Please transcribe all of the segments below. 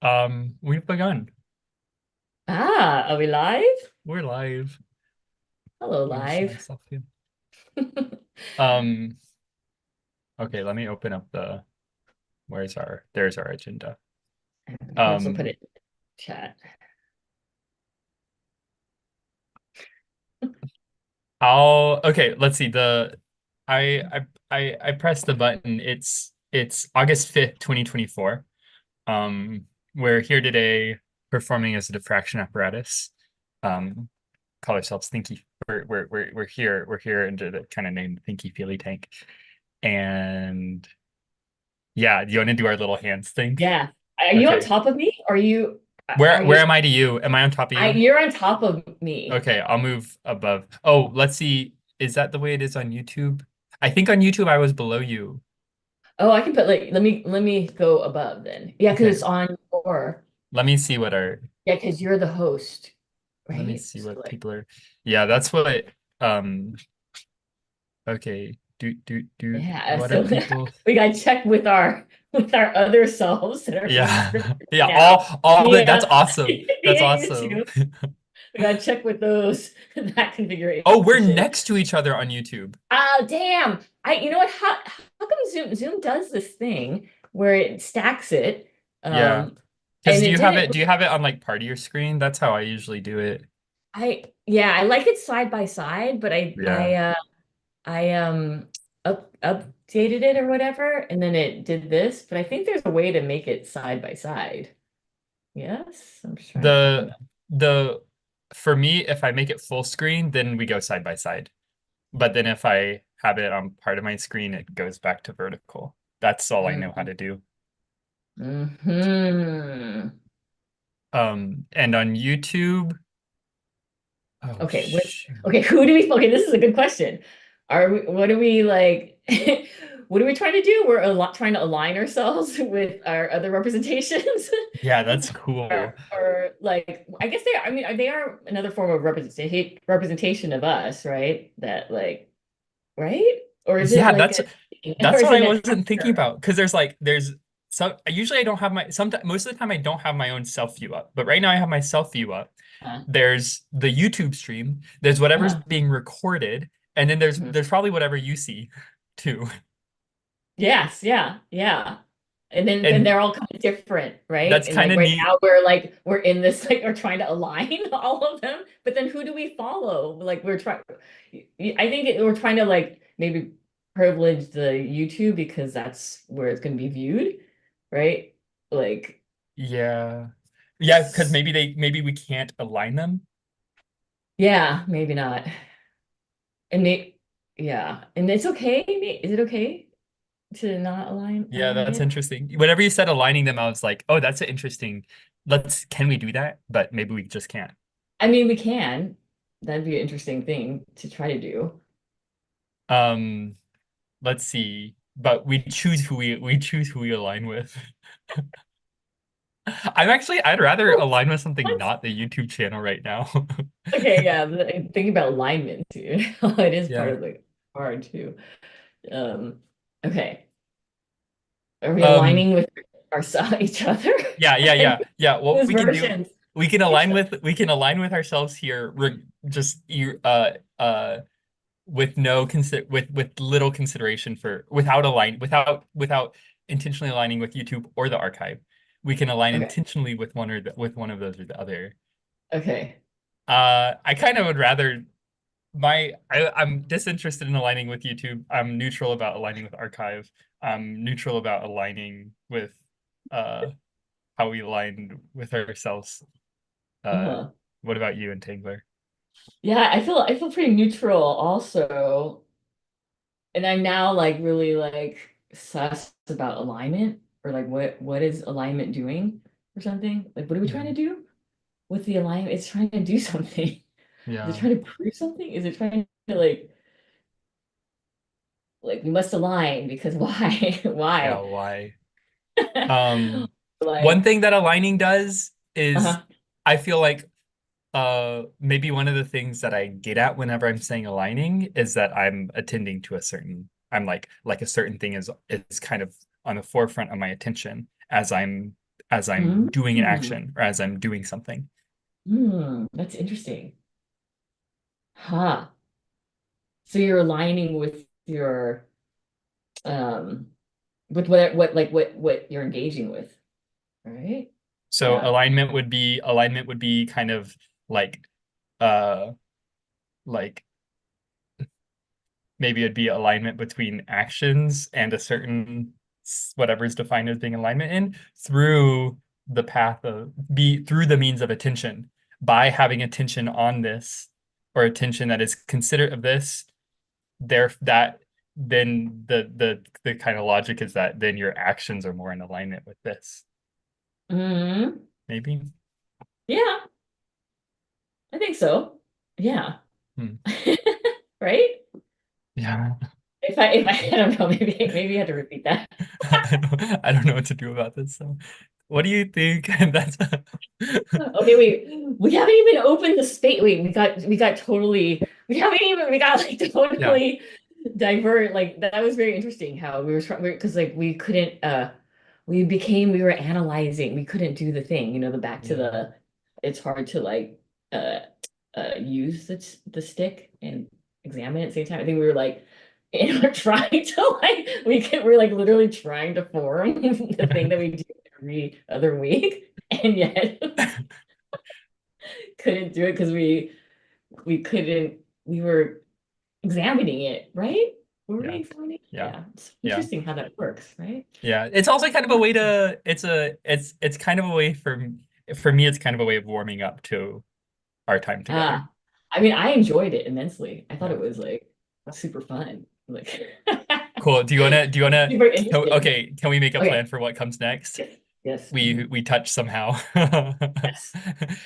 We've begun. Ah, are we live? We're live. Hello, Let me see live. myself here. Um, okay, let me open up there's our agenda. I can also put Um, it in the chat. okay, let's see. I pressed the button. It's August 5th, 2024. Um, we're here today performing as a diffraction apparatus. Um, call ourselves Thinky. We're here under the kind of name Thinky Feely Tank. And yeah, do you want to do our little hands thing? Yeah. Are you on Okay. top of me? Where Are where you am I to you? Am I on top of you? you're on top of me. Okay, I'll move above. Oh, let's see. Is that the way it is on YouTube? I think on YouTube I was below you. Oh, I can put like let me go above then. Yeah, because Okay. it's on your Let me see what our yeah, because you're the host, let me right? see So what like people are. Yeah, that's what okay. Do yeah, what are so people? we gotta check with our other selves that are being Yeah. recorded Yeah, now. all that that's Yeah. awesome. That's Yeah, awesome. YouTube. We gotta check with those that configuration. Oh, we're next to each other on YouTube. Oh, damn. You know what? How come Zoom does this thing where it stacks it? Yeah. Um, Because and it did it. do you have it on like part of your screen? That's how I usually do it. Yeah, I like it side by side, but Yeah. I updated it or whatever, and then it did this. But I think there's a way to make it side by side. Yes, I'm just trying to find The that. the for me, if I make it full screen, then we go side by side. But then if I have it on part of my screen, it goes back to vertical. That's all I know how Mm-hmm. to do. Mm-hmm. And on YouTube, oh Okay, shoot. who do we okay, this is a good question. What are we like what are we trying to do? We're a lot trying to align ourselves with our other representations. Yeah, that's cool. Or like I guess they are, I mean they are another form of representation of us, right? That like right? Or is it Yeah, like or that's is what it I an wasn't thinking actor? about. Because there's some usually I don't have my sometimes most of the time I don't have my own self view up. But right now I have my self view up. Uh, There's the YouTube stream, there's whatever's uh, being recorded, and then mhm. there's probably whatever you see too. Yes, yeah, yeah. And then And they're all kind of different, right? that's And kind like of right neat. now we're in this like we're trying to align all of them, but then who do we follow? Like we're trying we're trying to like maybe privilege the YouTube because that's where it's going to be viewed, right? Like Yeah. Yeah, because maybe we can't align them. yeah, maybe not. And yeah, and it's okay. Is it okay to not Yeah, align that's it? interesting. Whenever you said aligning them, I was like, oh, that's an interesting. Can we do that? But maybe we just can't. I mean, we can. That'd be an interesting thing to try to do. Um, let's see. But we choose who we align with. I'd rather align with something What? not the YouTube channel right now. Okay, yeah. Thinking about alignment too. It is part Yeah. of the card too. Um, okay. Are we Um, aligning with each other? yeah. What Whose we can do, versions? we can align with ourselves here. Just you with no consider with little consideration for without intentionally aligning with YouTube or the archive. We can align Okay. intentionally with with one of those or the other. Okay. I kind of would rather I'm disinterested in aligning with YouTube. I'm neutral about aligning with archive. I'm neutral about aligning with uh how we align with ourselves. Uh, Uh-huh. what about you, Entangler? Yeah, I feel pretty neutral also. And I'm now like really like sus about alignment or like what is alignment doing or something? Like what are we Yeah. trying to do with the alignment? It's trying to do something. Is it Yeah. trying to prove something? Is it trying to like we must align because why? Yeah, Why? why? Um, one Like, thing that aligning does is uh-huh. I feel like maybe one of the things that I get at whenever I'm saying aligning is that I'm attending to a certain I'm like a certain thing is kind of on the forefront of my attention as I'm as I'm doing an Mm. action or as I'm doing something. That's interesting. Huh. So you're aligning with your um with what you're engaging with, right? So Yeah. alignment would be kind of like uh like maybe it'd be alignment between actions and a certain whatever is defined as being alignment in through the path of be through the means of attention by having attention on this or attention that is considerate of this there that then the kind of logic is that then your actions are more in alignment with this Hmm. maybe. Yeah, I think so. Yeah. Hmm. Right? Yeah. If I don't know, maybe I had to repeat that. I don't know what to do about this. So, what do you think? That's Okay, wait. We haven't even opened the space. Wait, we got totally we got like yeah, totally divert. Like that was very interesting how we were trying because like we couldn't we were analyzing. We couldn't do the thing, the back to yeah, the it's hard to like uh use the stick and examine it at the same time. I think we were like and we're trying to like we're like literally trying to form the thing that we do every other week. And yet couldn't do it because we couldn't we were examining it, right? Were we yeah, examining? yeah, Yeah. It's yeah, interesting how that works, right? yeah. It's also kind of a way to. It's kind of a way for me. It's kind of a way of warming up to our time together. Ah, I mean, I enjoyed it immensely. I thought Yeah. it was like super fun. Like Cool. super interesting. Okay, can we make a plan Okay. for what comes next? Yes. Yes. We touch somehow. Yes.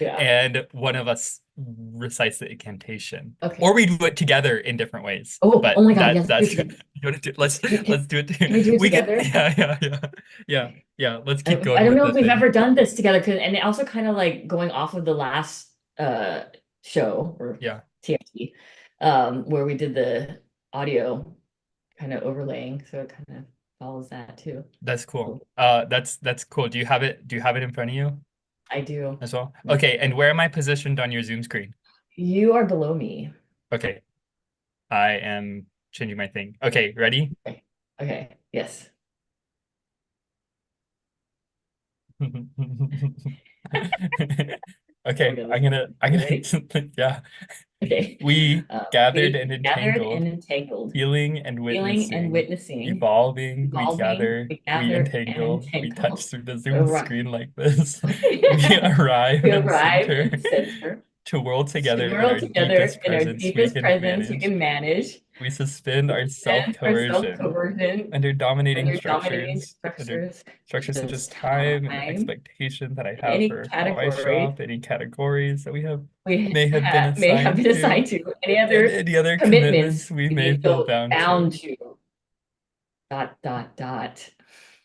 Yeah. And one of us recites the incantation. Or Okay. we do it together in different ways. Oh But my God, yes, do it that's together. you want to do Can let's do can we it. do it We could together? yeah. Let's I, keep I going don't with know the if we've thing. ever done this together, and it also kind of like going off of the last show or Yeah, TFT, where we did the audio kind of overlaying, so it kind of follows that too. that's cool. Cool. That's cool. Do you have it in front of you I do. as well? Okay, and where am I positioned on your Zoom screen? You are below me. Okay, I am changing my thing. Okay, ready? Okay. Okay. Yes. Oh my Okay, goodness. I'm You ready? gonna, yeah. Okay. We gathered We and gathered entangled, and entangled, feeling and feeling and witnessing, witnessing, evolving, evolving. We we gathered and entangle, we touch entangled. through the Zoom Right. screen like this. We arrive We and arrive center and center to whirl to together in whirl our together deepest in our presence we deepest can presence we manage. can manage. We suspend We our stand our self-coercion self-coercion under dominating under dominating structures, under structures such structures such as as time and time expectation that I and have any for how I show category up, any categories that we have we may have been may have assigned been to, assigned to, any and other any other commitments commitments we we may may feel feel bound to. bound to. Dot, dot, dot.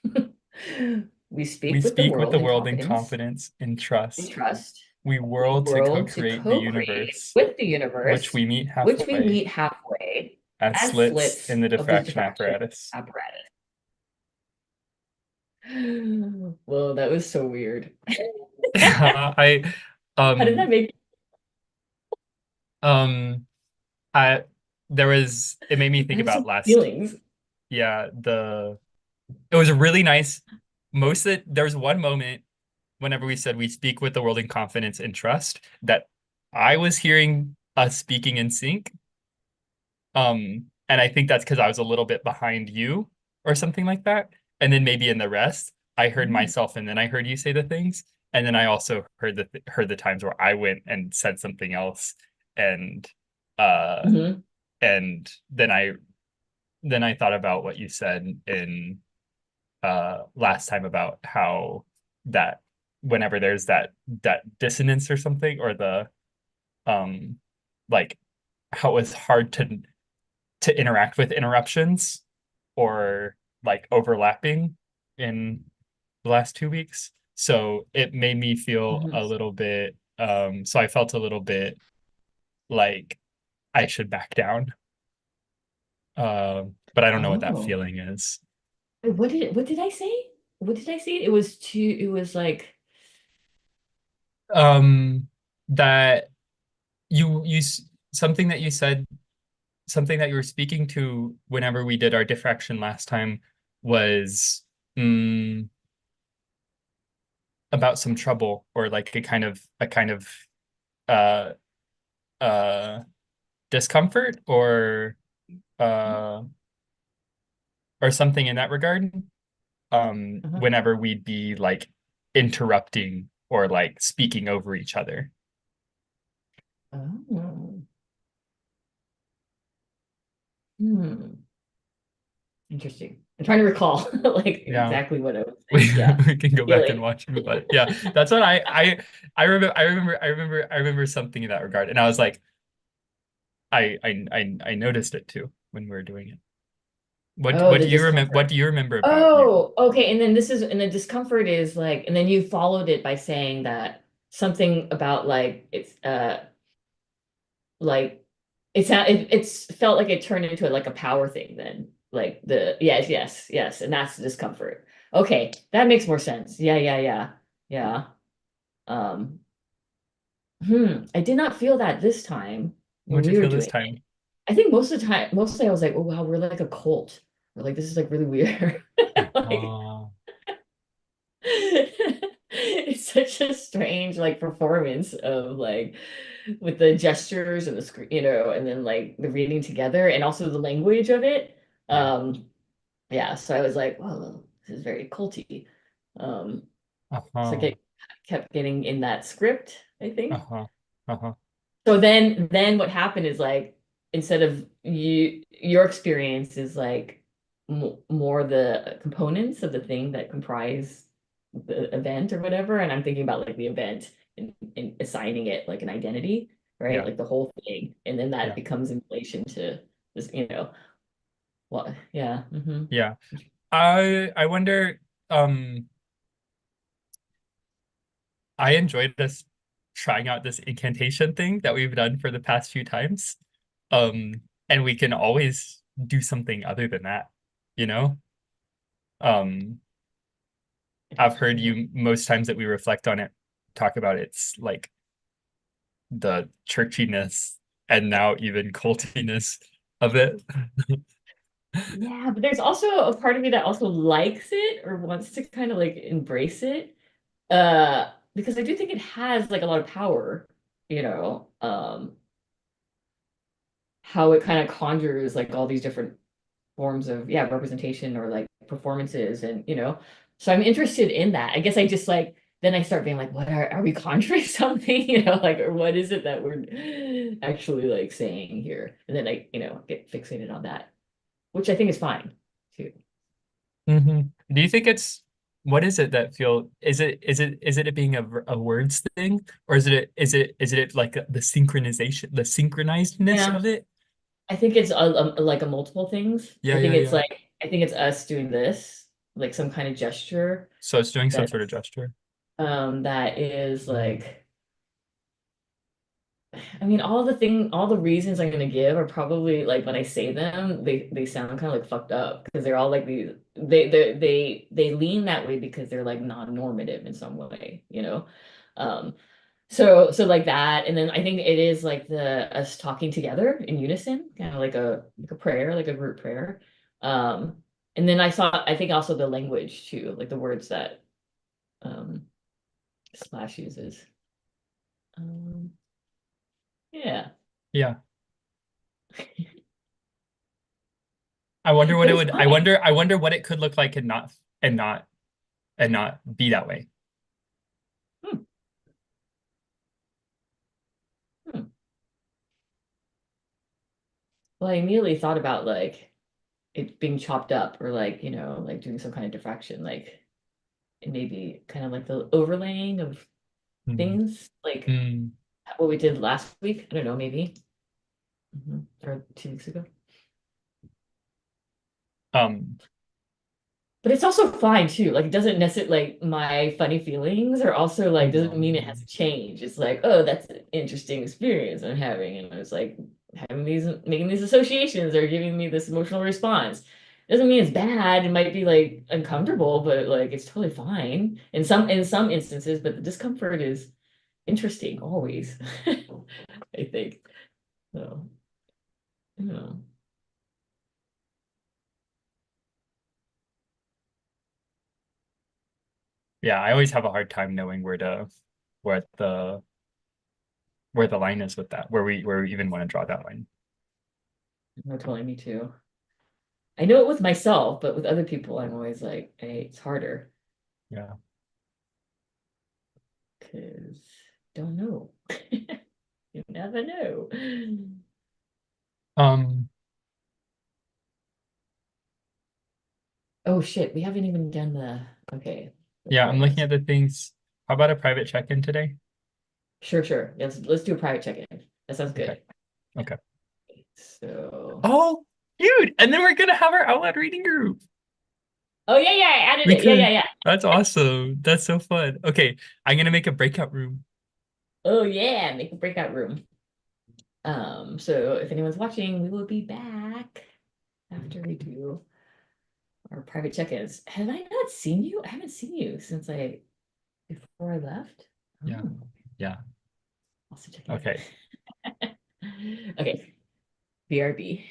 We We speak with the speak with world the in world in confidence confidence, in and trust. trust. We We whirl to whirl to co-create the co-create universe, with the which universe, we meet which we halfway meet halfway as as slits in slits the of the diffraction diffraction apparatus. apparatus. Whoa, that was so weird. I How did that um make um I there was it made me I think have about some last feelings? yeah the it was a really nice most of it there was one moment whenever we said we speak with the world in confidence and trust that I was hearing us speaking in sync. And I think that's because I was a little bit behind you or something like that. And then maybe in the rest, I heard Mm. myself and then I heard you say the things. And then I also heard the times where I went and said something else. And uh Mhm. and then I thought about what you said in last time about how that whenever there's that dissonance or something or the um like how it was hard to interact with interruptions or like overlapping in the last 2 weeks. So it made me feel Mhm. a little bit so I felt a little bit like I should back down. But I don't know what that Oh, feeling is. what did I say? what did I see? It was two, it was like, Um, that something that you said, something that you were speaking to whenever we did our diffraction last time was mm, about some trouble or like a kind of uh uh discomfort uh or something in that regard. uh-huh. Whenever we'd be like interrupting or like speaking over each other. Oh, hmm. Interesting. I'm trying to recall like Yeah. exactly what I was We, saying. Yeah. we can go back and Feeling. watch it, but yeah, that's what I remember something in that regard, and I was like, I noticed it too when we were doing it. What Oh, what the do you remember? What discomfort. do you remember about you? Oh, okay. And then and the discomfort is like, and then you followed it by saying that something about like like it's felt like it turned into like a power thing then. Like the yes, yes, yes, and that's the discomfort. Okay, that makes more sense. Yeah, yeah, yeah. Yeah. Um, I did not feel that this time when What'd you we were feel this doing it. time? I think most of the time, mostly I was like, oh wow, we're like a cult. We're like, this is like really weird. Like Uh, it's such a strange like performance of like with the gestures and the screen, and then like the reading together and also the language of it. yeah. Yeah, so I was like, whoa, this is very culty. Um, so Uh-huh. I kept getting in that script, I think. Uh-huh. Uh-huh. So then what happened is like instead of your experience is like more the components of the thing that comprise the event or whatever, and I'm thinking about like the event and assigning it like an identity, right? Yeah. Like the whole thing, and then that Yeah. becomes in relation to this, what? Yeah. Yeah. I wonder, um, I enjoyed this trying out this incantation thing that we've done for the past few times. Um, and we can always do something other than that, you know? Um, I've heard Interesting. you most times that we reflect on it, talk about it's like the churchiness and now even cultiness of it. Yeah, but there's also a part of me that also likes it or wants to kind of like embrace it. Because I do think it has like a lot of power, how it kind of conjures like all these different forms of representation or like performances and so I'm interested in that. I guess I just like then I start being like, what are we conjuring something, like or what is it that we're actually like saying here? And then I, get fixated on that, which I think is fine too. hmm Do you think it's what is it that feel is it it being a words thing or is it like the synchronization the synchronizedness Yeah. of it? I think it's like a multiple things. Yeah, yeah, yeah. I think it's us doing this, like some kind of gesture So it's doing some that sort of gesture. that is Mm. like I mean all the reasons I'm gonna give are probably like when I say them, they sound kind of like fucked up because they're all like these they lean that way because they're like non-normative in some way, Um so like that, and then I think it is like the us talking together in unison, kind of like a prayer, like a group prayer. Um, and then I think also the language too, like the words that um Slash uses. Um, yeah. Yeah. I wonder what But it it's would fine. I wonder what it could look like and not and not be that way. Hmm, hmm. Well, I immediately thought about like it being chopped up or like, like doing some kind of diffraction, like it maybe kind of like the overlaying of Mm. things, like Mm. what we did last week. I don't know, maybe. Or 2 weeks ago. Um, But it's also fine too. Like it doesn't necessarily like my funny feelings are also like doesn't mean it has um, to change. It's like, oh, that's an interesting experience I'm having. And it's like having these making these associations or giving me this emotional response. Doesn't mean it's bad. It might be like uncomfortable, but like it's totally fine in some instances, but the discomfort is interesting always. I think. So, yeah. Yeah, I always have a hard time knowing where the where the line is with that, where we even want to draw that line. No, totally me too. I know it with myself, but with other people, I'm always like, hey, it's harder Yeah. because don't know. You never know. Um, Oh shit, we haven't even done the okay, the yeah, I'm looking private. at the things. How about a private check-in today? Sure, sure. Let's do a private check-in. That sounds Okay. good. Okay. So, Oh, cute. And then we're gonna have our out loud reading group. oh yeah, yeah, I added We it. Yeah, yeah, could. yeah. That's awesome. That's so fun. Okay, I'm gonna make a breakout room. Oh yeah, make a breakout room. So if anyone's watching, we will be back after we do our private check-ins. Have I not seen you? I haven't seen you since I before I left. Yeah. Oh, Yeah. also check in. Okay. Okay, BRB.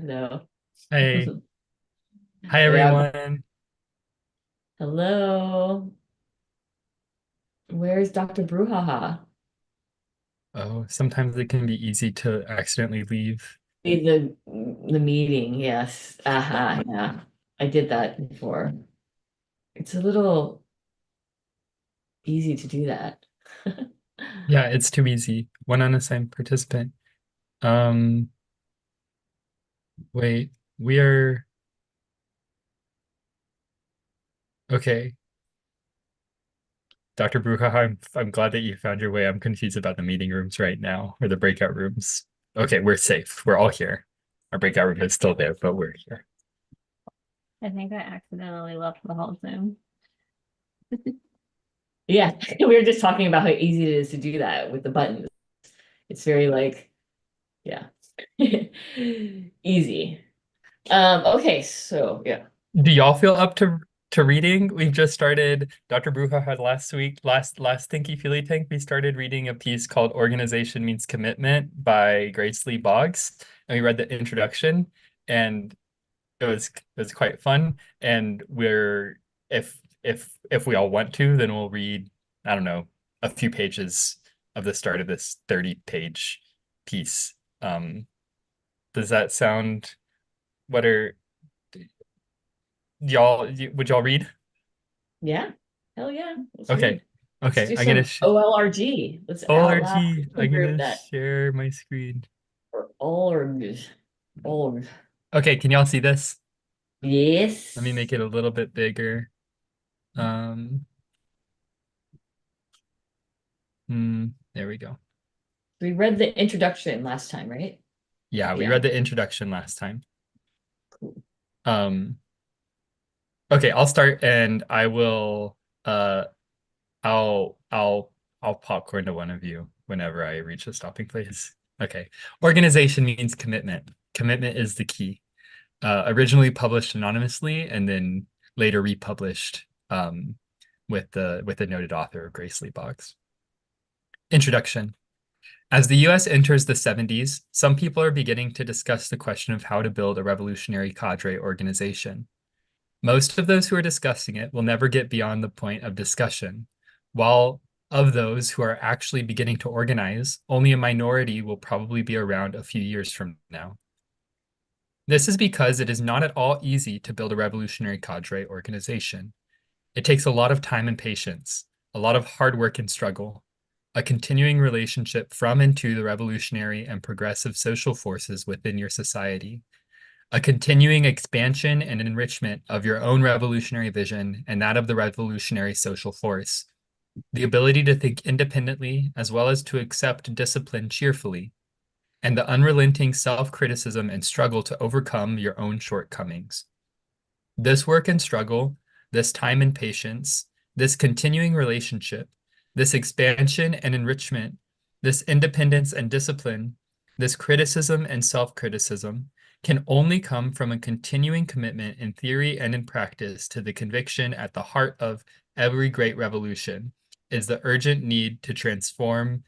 No. Hey, hi Yeah. everyone. Hello. Where's Dr. Brouhaha? Oh, sometimes it can be easy to accidentally leave. The meeting, yes. Yeah. I did that before. It's a little easy to do that. Yeah, it's too easy. One unassigned participant. Um, wait, we are okay. Dr. Bruja, I'm glad that you found your way. I'm confused about the meeting rooms right now, or the breakout rooms. Okay, we're safe. We're all here. Our breakout room is still there, but we're here. I think I accidentally left the whole Zoom. Yeah, we were just talking about how easy it is to do that with the buttons. It's very like, yeah, easy. Okay, so yeah. Do y'all feel up to reading? We've just started. Dr. Bruja had last week, last Thinky Feely Tank, we started reading a piece called "Organization Means Commitment" by Grace Lee Boggs, and we read the introduction, and it was quite fun. And we're if we all want to, then we'll read, I don't know, a few pages of the start of this 30-page piece. Does that sound? What are would y'all read? Yeah. Hell yeah. Let's Okay. read. Let's Okay. do I'm gonna some OLRG. Let's out loud OLRG. I'm group gonna that. share my screen. Or OLRG. OLRG. Okay, can y'all see this? Let me Yes. make it a little bit bigger. Um, there we go. We read the introduction last time, right? Yeah, we Yeah. read the introduction last time. Cool. Um, okay, I'll start and I will I'll I'll popcorn to one of you whenever I reach a stopping place. Okay. Organization means commitment. Commitment is the key. Originally published anonymously and then later republished with the noted author Grace Lee Boggs. Introduction. As the US enters the 70s, some people are beginning to discuss the question of how to build a revolutionary cadre organization. Most of those who are discussing it will never get beyond the point of discussion, while of those who are actually beginning to organize, only a minority will probably be around a few years from now. This is because it is not at all easy to build a revolutionary cadre organization. It takes a lot of time and patience, a lot of hard work and struggle, a continuing relationship from and to the revolutionary and progressive social forces within your society, a continuing expansion and enrichment of your own revolutionary vision and that of the revolutionary social force, the ability to think independently as well as to accept discipline cheerfully, and the unrelenting self-criticism and struggle to overcome your own shortcomings. This work and struggle, this time and patience, this continuing relationship, this expansion and enrichment, this independence and discipline, this criticism and self-criticism can only come from a continuing commitment in theory and in practice to the conviction at the heart of every great revolution is the urgent need to transform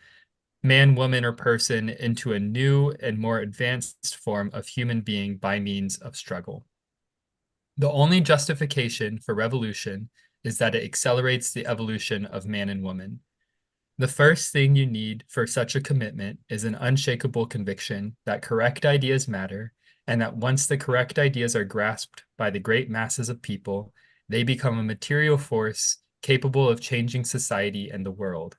man, woman, or person into a new and more advanced form of human being by means of struggle. The only justification for revolution is that it accelerates the evolution of man and woman. The first thing you need for such a commitment is an unshakable conviction that correct ideas matter, and that once the correct ideas are grasped by the great masses of people, they become a material force capable of changing society and the world.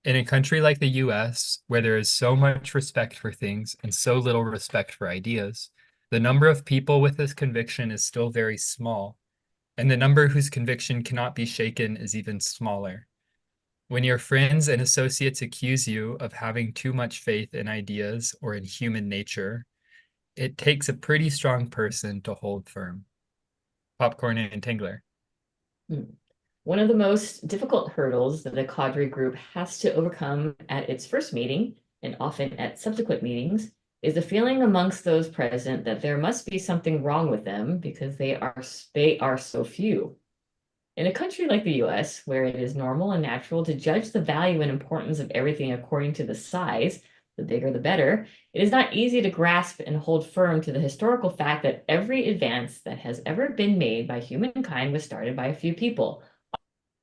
In a country like the US, where there is so much respect for things and so little respect for ideas, the number of people with this conviction is still very small, and the number whose conviction cannot be shaken is even smaller. When your friends and associates accuse you of having too much faith in ideas or in human nature, it takes a pretty strong person to hold firm. Popcorn and Tingler. One of the most difficult hurdles that a cadre group has to overcome at its first meeting, and often at subsequent meetings, is the feeling amongst those present that there must be something wrong with them because they are so few. In a country like the US, where it is normal and natural to judge the value and importance of everything according to the size, the bigger the better, it is not easy to grasp and hold firm to the historical fact that every advance that has ever been made by humankind was started by a few people,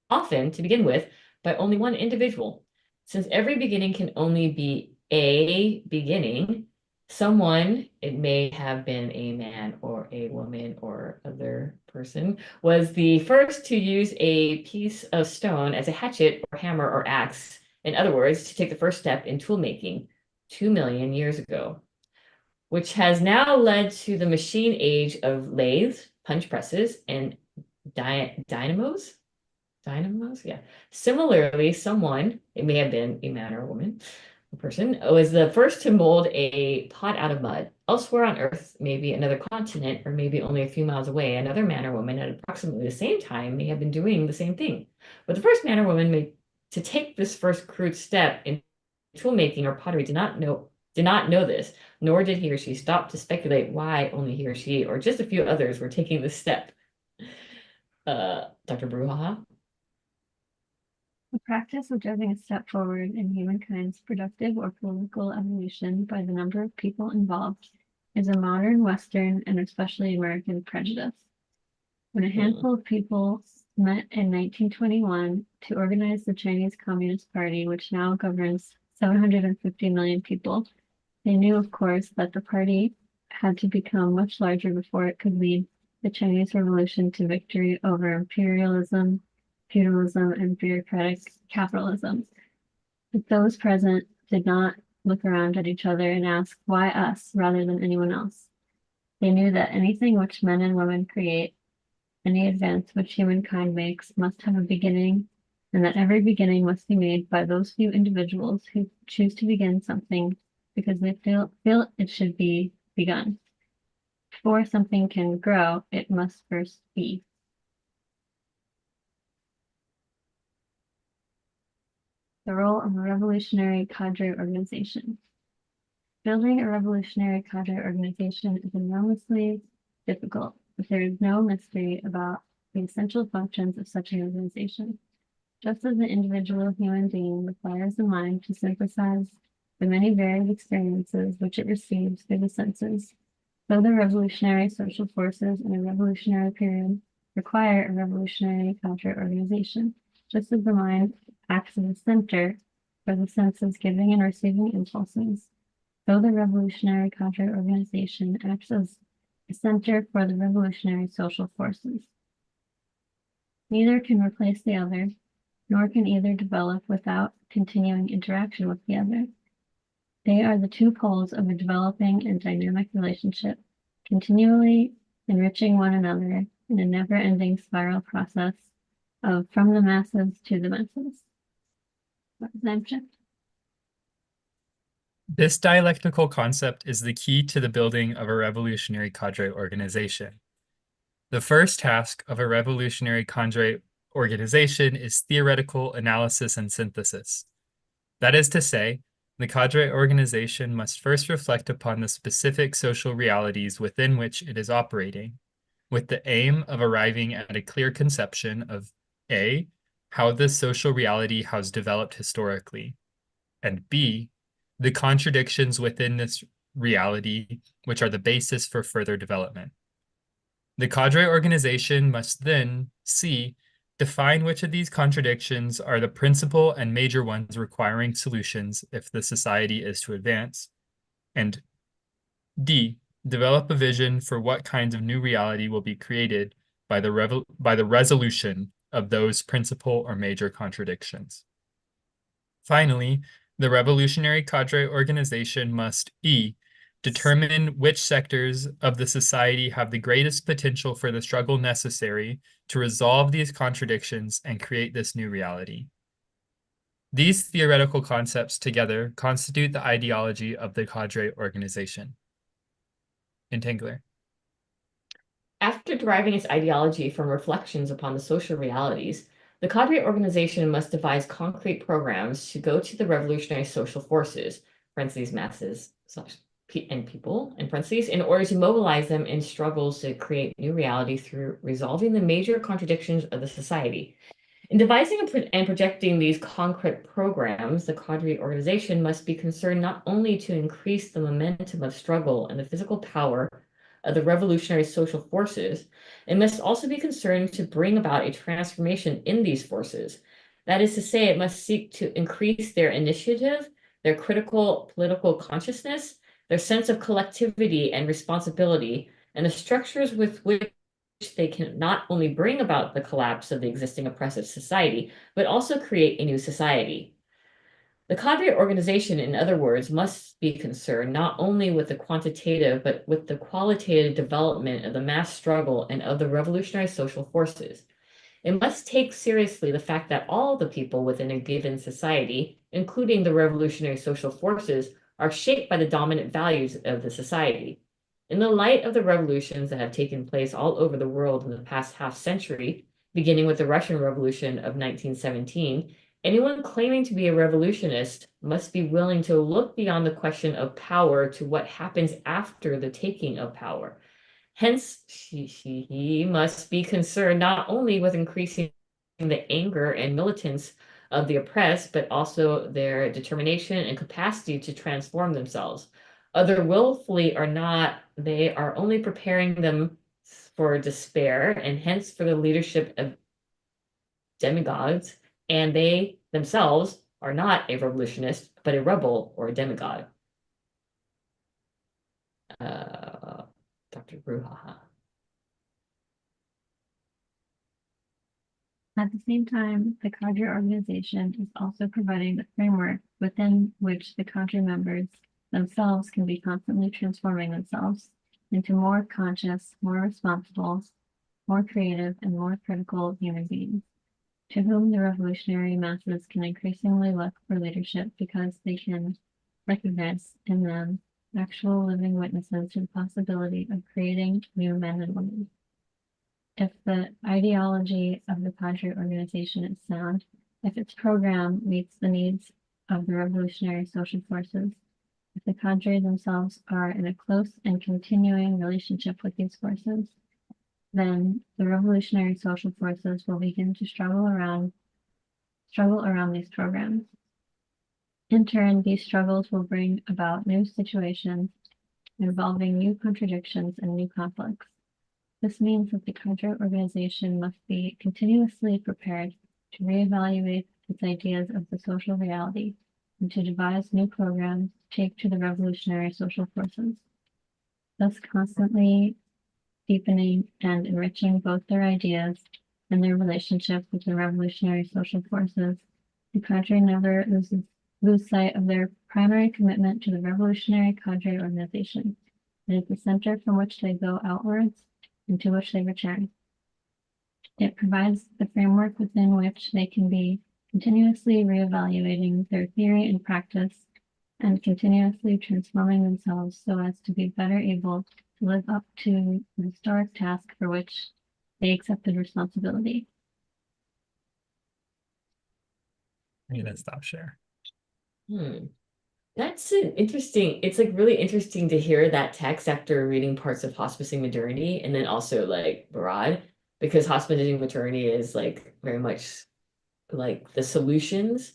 often, to begin with, by only one individual. Since every beginning can only be a beginning, someone, it may have been a man or a woman or other person, was the first to use a piece of stone as a hatchet or hammer or axe. In other words, to take the first step in tool making 2 million years ago, which has now led to the machine age of lathes, punch presses, and dynamos. Dynamos, yeah. Similarly, someone, it may have been a man or a woman, a person, was the first to mold a pot out of mud. Elsewhere on Earth, maybe another continent, or maybe only a few miles away, another man or woman at approximately the same time may have been doing the same thing. But the first man or woman to take this first crude step in tool making or pottery did not know this, nor did he or she stop to speculate why only he or she or just a few others were taking this step. Dr. Bruhaha? The practice of judging a step forward in humankind's productive or political evolution by the number of people involved is a modern Western and especially American prejudice. When a handful of people met in 1921 to organize the Chinese Communist Party, which now governs 750 million people, they knew, of course, that the party had to become much larger before it could lead the Chinese Revolution to victory over imperialism, feudalism, and bureaucratic capitalism. But those present did not look around at each other and ask, why us rather than anyone else? They knew that anything which men and women create, any advance which humankind makes, must have a beginning, and that every beginning must be made by those few individuals who choose to begin something because they feel it should be begun. Before something can grow, it must first be. The role of a revolutionary cadre organization. Building a revolutionary cadre organization is enormously difficult, but there is no mystery about the essential functions of such an organization. Just as the individual human being requires the mind to synthesize the many varied experiences which it receives through the senses, so the revolutionary social forces in a revolutionary period require a revolutionary cadre organization. Just as the mind acts as a center for the senses giving and receiving impulses, so the revolutionary cadre organization acts as a center for the revolutionary social forces. Neither can replace the other, nor can either develop without continuing interaction with the other. They are the two poles of a developing and dynamic relationship, continually enriching one another in a never-ending spiral process of from the masses to the masses. This dialectical concept is the key to the building of a revolutionary cadre organization. The first task of a revolutionary cadre organization is theoretical analysis and synthesis. That is to say, the cadre organization must first reflect upon the specific social realities within which it is operating, with the aim of arriving at a clear conception of A, how this social reality has developed historically, and B, the contradictions within this reality which are the basis for further development. The cadre organization must then, C, define which of these contradictions are the principal and major ones requiring solutions if the society is to advance, and D, develop a vision for what kinds of new reality will be created by the resolution of those principal or major contradictions. Finally, the revolutionary cadre organization must E, determine which sectors of the society have the greatest potential for the struggle necessary to resolve these contradictions and create this new reality. These theoretical concepts together constitute the ideology of the cadre organization. Entangler. After deriving its ideology from reflections upon the social realities, the cadre organization must devise concrete programs to go to the revolutionary social forces, parentheses, masses, and people, in parentheses, in order to mobilize them in struggles to create new reality through resolving the major contradictions of the society. In devising and projecting these concrete programs, the cadre organization must be concerned not only to increase the momentum of struggle and the physical power of the revolutionary social forces, it must also be concerned to bring about a transformation in these forces. That is to say, it must seek to increase their initiative, their critical political consciousness, their sense of collectivity and responsibility, and the structures with which they can not only bring about the collapse of the existing oppressive society, but also create a new society. The cadre organization, in other words, must be concerned not only with the quantitative, but with the qualitative development of the mass struggle and of the revolutionary social forces. It must take seriously the fact that all the people within a given society, including the revolutionary social forces, are shaped by the dominant values of the society. In the light of the revolutions that have taken place all over the world in the past half century, beginning with the Russian Revolution of 1917, anyone claiming to be a revolutionist must be willing to look beyond the question of power to what happens after the taking of power. Hence, he must be concerned not only with increasing the anger and militance of the oppressed, but also their determination and capacity to transform themselves. Other willfully or not, they are only preparing them for despair and hence for the leadership of demigods, and they themselves are not a revolutionist, but a rebel or a demigod. Dr. Bruhaha. At the same time, the cadre organization is also providing the framework within which the cadre members themselves can be constantly transforming themselves into more conscious, more responsible, more creative, and more critical human beings, to whom the revolutionary masses can increasingly look for leadership because they can recognize in them actual living witnesses to the possibility of creating new men and women. If the ideology of the cadre organization is sound, if its program meets the needs of the revolutionary social forces, if the cadre themselves are in a close and continuing relationship with these forces, then the revolutionary social forces will begin to struggle around these programs. In turn, these struggles will bring about new situations involving new contradictions and new conflicts. This means that the cadre organization must be continuously prepared to reevaluate its ideas of the social reality and to devise new programs to take to the revolutionary social forces, thus constantly deepening and enriching both their ideas and their relationship with the revolutionary social forces. The cadre never lose sight of their primary commitment to the revolutionary cadre organization. It is the center from which they go outwards and to which they return. It provides the framework within which they can be continuously reevaluating their theory and practice and continuously transforming themselves so as to be better able to live up to the historic task for which they accepted responsibility. I'm gonna stop share. That's an interesting, it's like really interesting to hear that text after reading parts of Hospicing Modernity and then also like Barad, because Hospicing Modernity is like very much like the solutions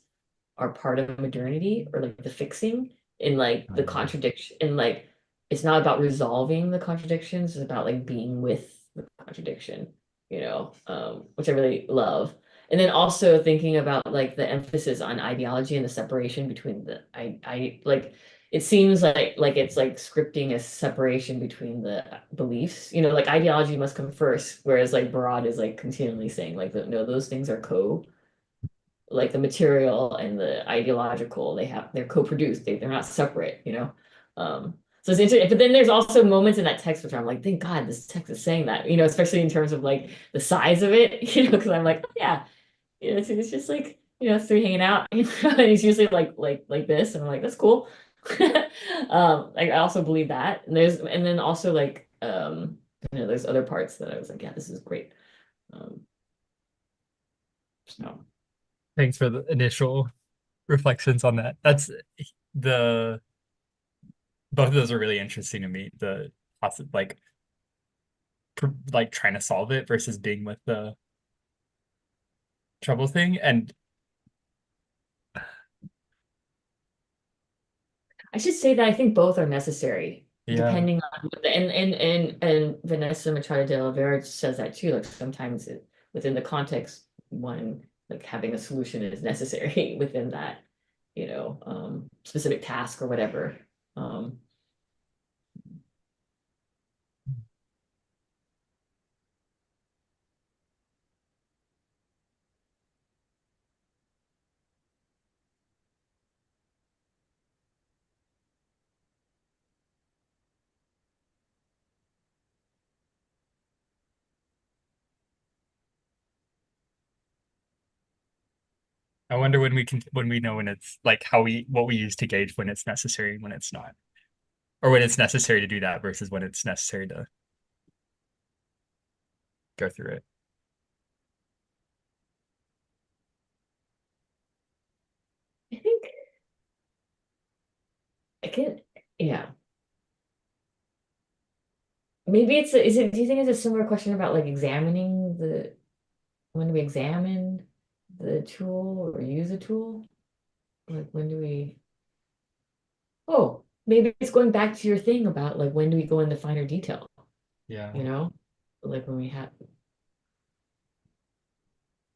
are part of modernity or like the fixing and like the contradiction and like it's not about resolving the contradictions, it's about like being with the contradiction, which I really love. And then also thinking about like the emphasis on ideology and the separation between the I like it seems like it's like scripting a separation between the beliefs, like ideology must come first, whereas like Barad is like continually saying like no, those things are like the material and the ideological, they're co-produced, they're not separate, so it's interesting. But then there's also moments in that text which I'm like, thank God this text is saying that, especially in terms of like the size of it, because I'm like, oh, yeah, it's just like, three hanging out, and it's usually like this, and I'm like, that's cool. Like I also believe that, and then also like there's other parts that I was like, yeah, this is great. So Thanks for the initial reflections on that. That's both of those are really interesting to me. The like trying to solve it versus being with the trouble thing. And I should say that I think both are necessary, yeah, depending on and Vanessa Machado de Oliveira says that too. Like sometimes within the context, one like having a solution is necessary within that, specific task or whatever. Um, I wonder when we know when it's like what we use to gauge when it's necessary and when it's not, or when it's necessary to do that versus when it's necessary to go through it. I think I can, yeah. Maybe do you think it's a similar question about like examining when do we examine the tool or use a tool? Like when do we, oh, maybe it's going back to your thing about like when do we go into finer detail, Yeah. you know? Like when we have,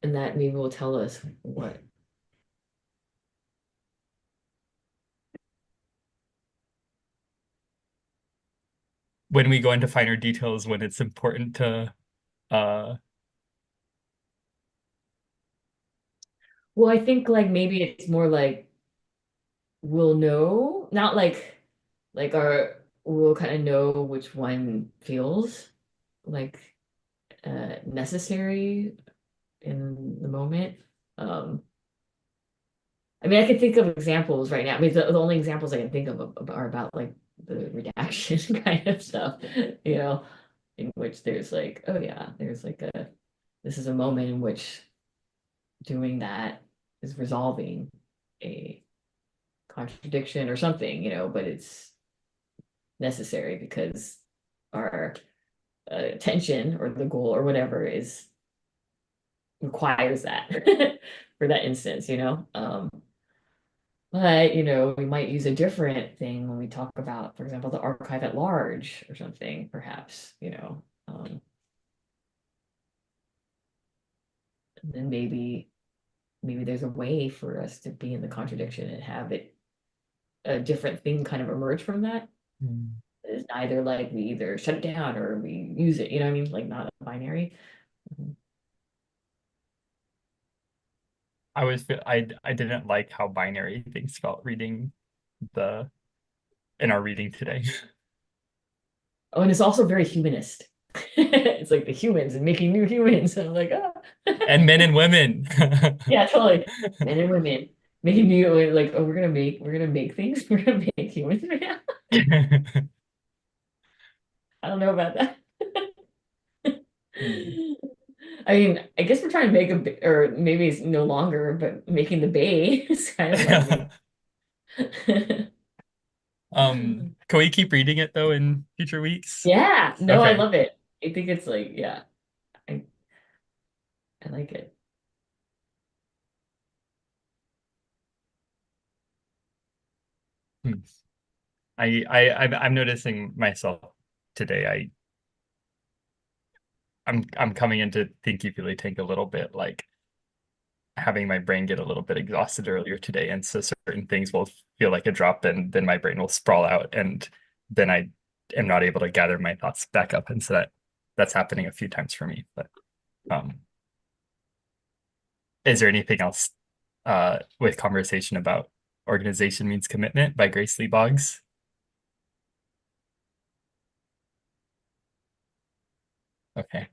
and that maybe will tell us what. When we go into finer details, when it's important to uh Well, I think like maybe it's more like we'll know, not like our we'll kind of know which one feels like necessary in the moment. Um, I mean, I can think of examples right now. I mean, the only examples I can think of are about like the redaction kind of stuff, in which there's like, oh yeah, there's like this is a moment in which doing that is resolving a contradiction or something, but it's necessary because our attention or the goal or whatever is requires that for that instance. But we might use a different thing when we talk about, for example, the archive at large or something, perhaps. And then maybe there's a way for us to be in the contradiction and have it a different thing kind of emerge from that. Mm. It's either like we either shut it down or we use it, you know what I mean? Like not a binary. Mhm. I didn't like how binary things felt reading the in our reading today. Oh, and it's also very humanist. It's like the humans and making new humans. And I'm like, ah. And men and women. Yeah, totally. Men and women making new like, oh, we're gonna make things. We're gonna make humans now. I don't know about that. Hmm. I mean, I guess we're trying to make or maybe it's no longer, but making the bay is kind of like me. Can we keep reading it though in future weeks? Yeah, no, I Okay. love it. I think it's like, yeah, I I like it. Hmm. I'm noticing myself today. I'm coming into Thinky Feely Tank a little bit like having my brain get a little bit exhausted earlier today. And so certain things will feel like a drop, and then my brain will sprawl out, and then I am not able to gather my thoughts back up. And so that's happening a few times for me. But um, is there anything else with conversation about Organization Means Commitment by Grace Lee Boggs? Okay.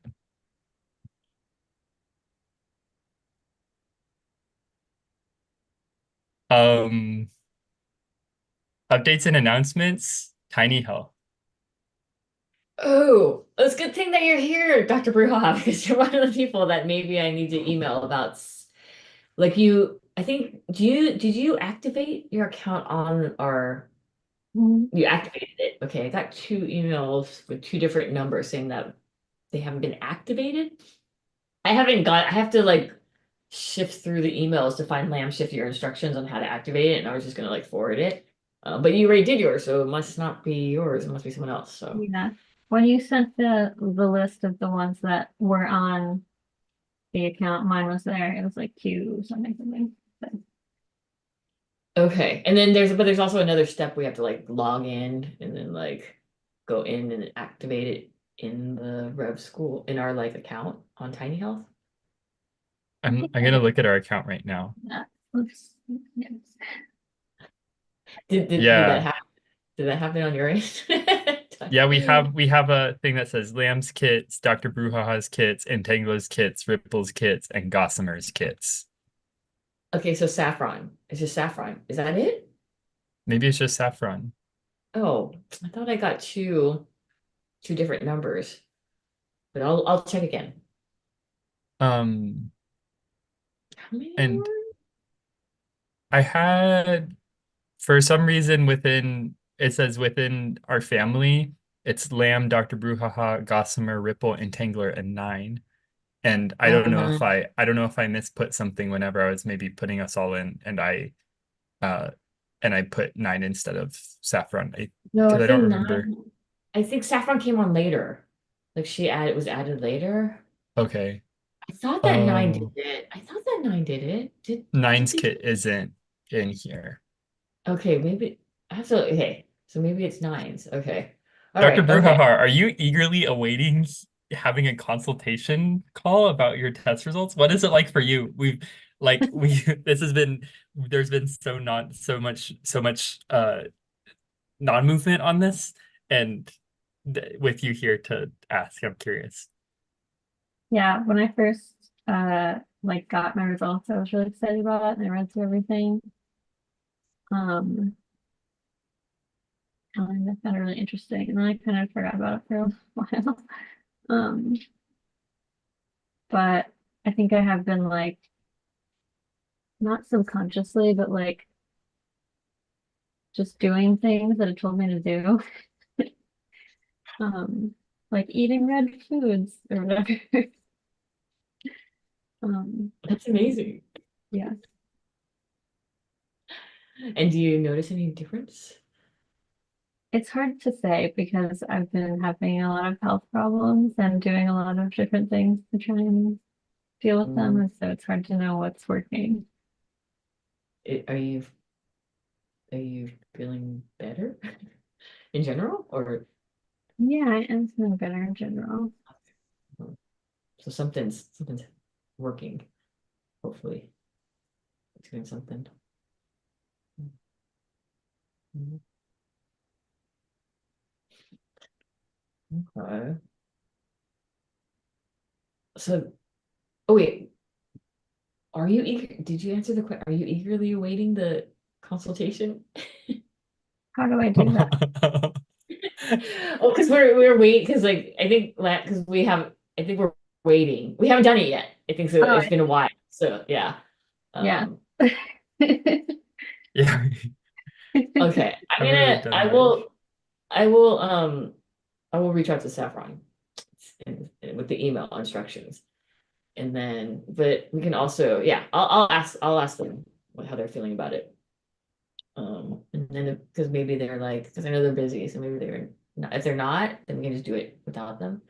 Um, Updates and announcements, tinyhealth. Oh, it's a good thing that you're here, Dr. Bruja, because you're one of the people that maybe I need to email about. Like I think, did you activate your account on our, Mhm. you activated it. Okay, I got two emails with two different numbers saying that they haven't been activated. I have to like shift through the emails to find lamb shift your instructions on how to activate it, and I was just gonna like forward it. But you already did yours, so it must not be yours. It must be someone else. So Yeah. When you sent the list of the ones that were on the account, mine was there. It was like Q something. So, okay, and then there's also another step we have to like log in and then like go in and activate it in the Rev School in our like account on tinyhealth. I'm gonna look at our account right now. that looks yes. Did that Yeah. happen? Did that happen on your end? Yeah, we have a thing that says Lamb's kits, Dr. Brouhaha's kits, Entangler's kits, Ripple's kits, and Gossamer's kits. Okay, so saffron. It's just saffron. Is that it? Maybe it's just Saffron. Oh, I thought I got two different numbers, but I'll check again. Um, How many and more? I had, for some reason, it says within our family, it's Lamb, Dr. Brouhaha, Gossamer, Ripple, Entangler, and 9. And I Oh, don't know if nine. I don't know if I misput something whenever I was maybe putting us all in, uh and I put 9 instead of Saffron. No, I Because I don't think remember. nine. I think saffron came on later. Like was added later. Okay. I thought that nine did Oh, it. I thought that nine did it. Did 9's they? kit isn't in here. Okay, maybe okay. So maybe it's nines. Okay. All Dr. right. Okay. Brouhaha, are you eagerly awaiting having a consultation call about your test results? What is it like for you? This has been there's been so much non-movement on this, and with you here to ask, I'm curious. Yeah, when I first like got my results, I was really excited about it and I read through everything. Um and I found it really interesting and then I kind of forgot about it for a while. Um but I think I have been like not subconsciously, but like just doing things that it told me to do. Um like eating red foods or whatever. That's amazing. Yeah. And do you notice any difference? It's hard to say because I've been having a lot of health problems and doing a lot of different things to try and deal with them, Mm, and so it's hard to know what's working. are you feeling better in general, or Yeah, I am feeling better in general. so something's working? Hopefully, it's doing something. Mhm. Okay. So, oh wait, are you eager? Did you answer the question? Are you eagerly awaiting the consultation? How do I do that? Oh, because we're waiting because like I think because I think we're waiting. We haven't done it yet. I think so. Oh, It's been a while. So yeah. yeah. Um, Yeah, okay. haven't really done much. I will reach out to Saffron with the email instructions. And then, but we can also, yeah, I'll ask them how they're feeling about it. And then because maybe they're like, because I know they're busy, so maybe they're not, if they're not, then we can just do it without them.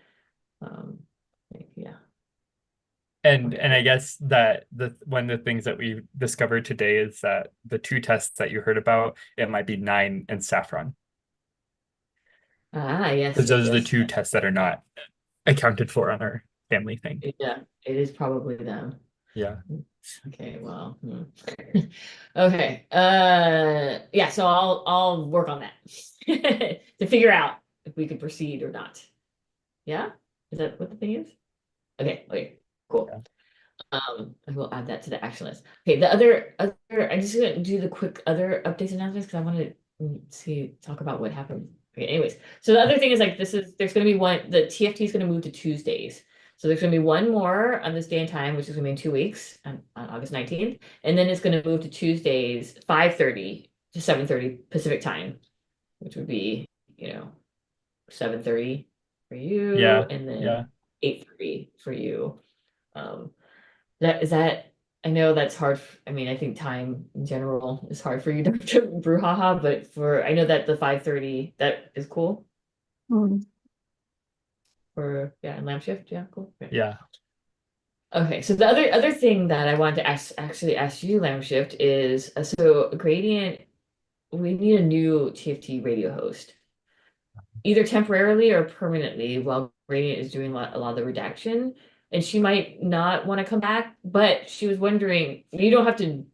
Um, yeah. And Okay. I guess that one of the things that we discovered today is that the 2 tests that you heard about, it might be 9 and Saffron. Ah, yes, Because yes, those are the yes. 2 tests that are not accounted for on our family thing. Yeah, it is probably them. Yeah. Okay, well, okay. Yeah, so I'll work on that to figure out if we can proceed or not. Yeah? Is that what the thing is? Okay, cool. Yeah. I will add that to the action list. Okay, I'm just gonna do the quick other updates announcements because I want to talk about what happened. Okay, anyways, so the other thing is like there's gonna be the TFT is gonna move to Tuesdays. So there's gonna be one more on this day and time, which is gonna be in 2 weeks on August 19th, and then it's gonna move to Tuesdays 5:30 to 7:30 Pacific time, which would be 7:30 for you, Yeah. and then Yeah. 8:30 for you. Um, that is that. I know that's hard. I mean, I think time in general is hard for you, Dr. Brouhaha, but I know that the 5:30, that is cool Mm. for, yeah, and lamp shift. Yeah, cool. Yeah. Okay, so the other thing that I wanted to actually ask you, lamp shift, is so Gradient, we need a new TFT radio host, either temporarily or permanently, while Gradient is doing a lot of the redaction. And she might not want to come back, but she was wondering, you don't have to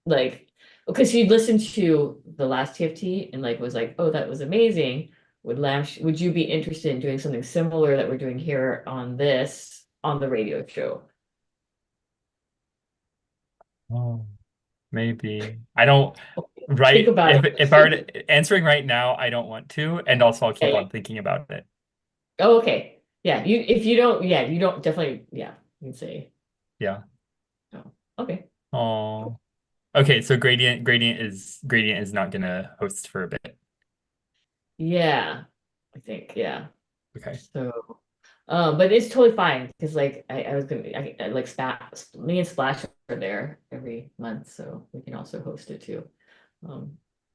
like, because she listened to the last TFT and like was like, oh, that was amazing. Would you be interested in doing something similar that we're doing here on the radio show? Oh, maybe. I don't Think right about if I were answering right now, I don't want to, and also I'll keep it. on thinking about it. Oh, okay. Yeah, if you don't, yeah, you don't definitely, yeah, you can say, Yeah. oh, okay. Oh. Okay, so Gradient is not gonna host for a bit. Yeah, I think, yeah. Okay. So, but it's totally fine because like I was gonna I like me and Splash are there every month, so we can also host it too.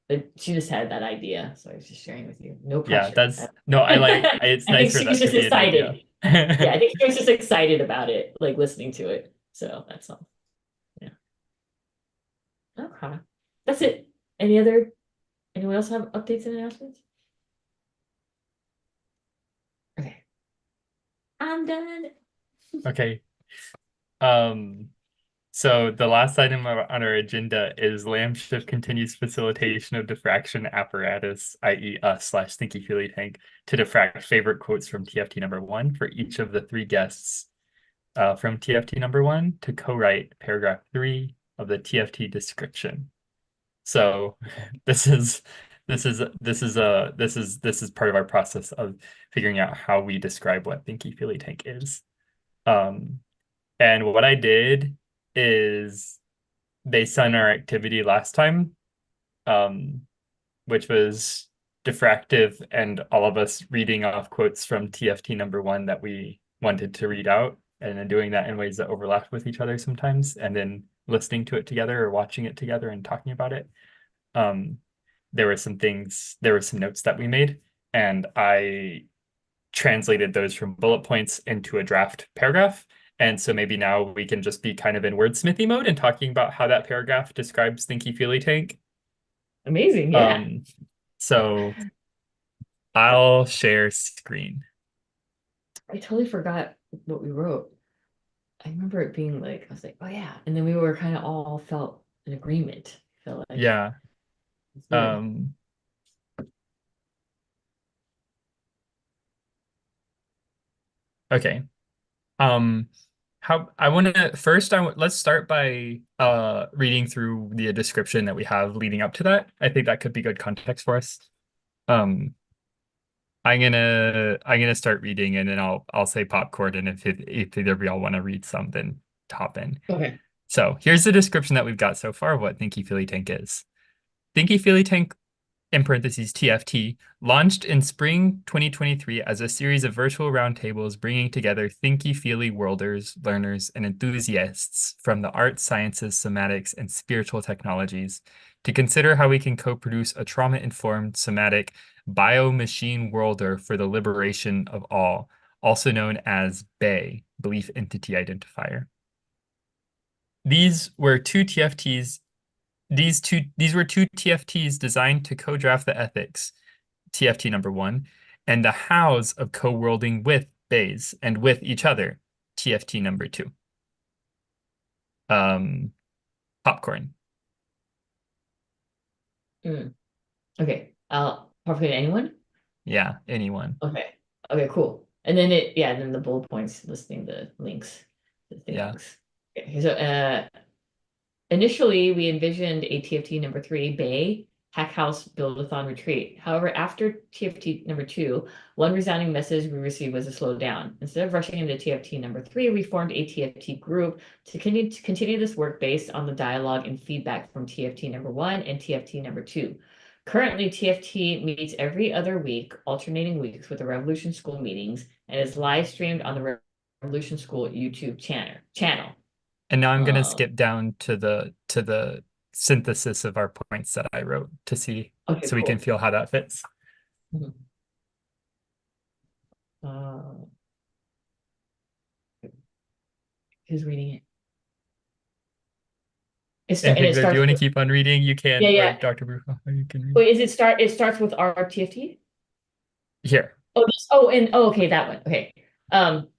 But she just had that idea, so I was just sharing with you. No Yeah, pressure. that's no, it's I think nice for she was that to just be an idea. excited. Yeah, I think she was just excited about it, like listening to it. So that's all. Yeah. Okay. That's it. Anyone else have updates and announcements? Okay. I'm done. Okay. So the last item on our agenda is lamp shift continues facilitation of diffraction apparatus, i.e. us/Thinky Feely Tank, to diffract favorite quotes from TFT number 1 for each of the 3 guests from TFT number 1 to co-write paragraph 3 of the TFT description. So this is part of our process of figuring out how we describe what Thinky Feely Tank is. And what I did is based on our activity last time, which was diffractive and all of us reading off quotes from TFT number 1 that we wanted to read out, and then doing that in ways that overlapped with each other sometimes, and then listening to it together or watching it together and talking about it. There were some notes that we made, and I translated those from bullet points into a draft paragraph. And so maybe now we can just be kind of in wordsmithy mode and talking about how that paragraph describes Thinky Feely Tank. Amazing, yeah. So I'll share screen. I totally forgot what we wrote. I remember it being like, I was like, oh yeah. And then we were kind of all felt in agreement. Felt like, Yeah. Okay. Let's start by reading through the description that we have leading up to that. I think that could be good context for us. I'm gonna start reading, and then I'll say popcorn, and if either of y'all want to read some, then hop in. okay. So here's the description that we've got so far of what Thinky Feely Tank is. Thinky Feely Tank, in parentheses TFT, launched in spring 2023 as a series of virtual roundtables bringing together thinky feely worlders, learners, and enthusiasts from the arts, sciences, somatics, and spiritual technologies to consider how we can co-produce a trauma-informed somatic bio-machine worlder for the liberation of all, also known as BEI, Belief Entity Identifier. These were two TFTs designed to co-draft the ethics, TFT number 1, and the hows of co-worlding with BEIs and with each other, TFT number 2. Popcorn. Okay. Popcorn, anyone? Yeah, anyone. Okay. Okay, cool. And then then the bullet points listing the links to things. Yeah. Okay, so initially, we envisioned a TFT number 3, BEI, Hack House Build-a-thon Retreat. However, after TFT number 2, one resounding message we received was to slow down. Instead of rushing into TFT number 3, we formed a TFT group to continue this work based on the dialogue and feedback from TFT number 1 and TFT number 2. Currently, TFT meets every other week, alternating weeks with the Revolution School meetings, and is live streamed on the Revolution School YouTube channel. And now I'm gonna Uh, skip down to the synthesis of our points that I wrote to see, okay, so we can cool. feel how that fits. Mhm. Uh, who's reading it? And And it Victor, do you starts want to with, keep on reading? You yeah, can, or yeah. Dr. Brujo, you can read. Wait, it starts with our TFT? Here. Okay, that one. Okay. Um,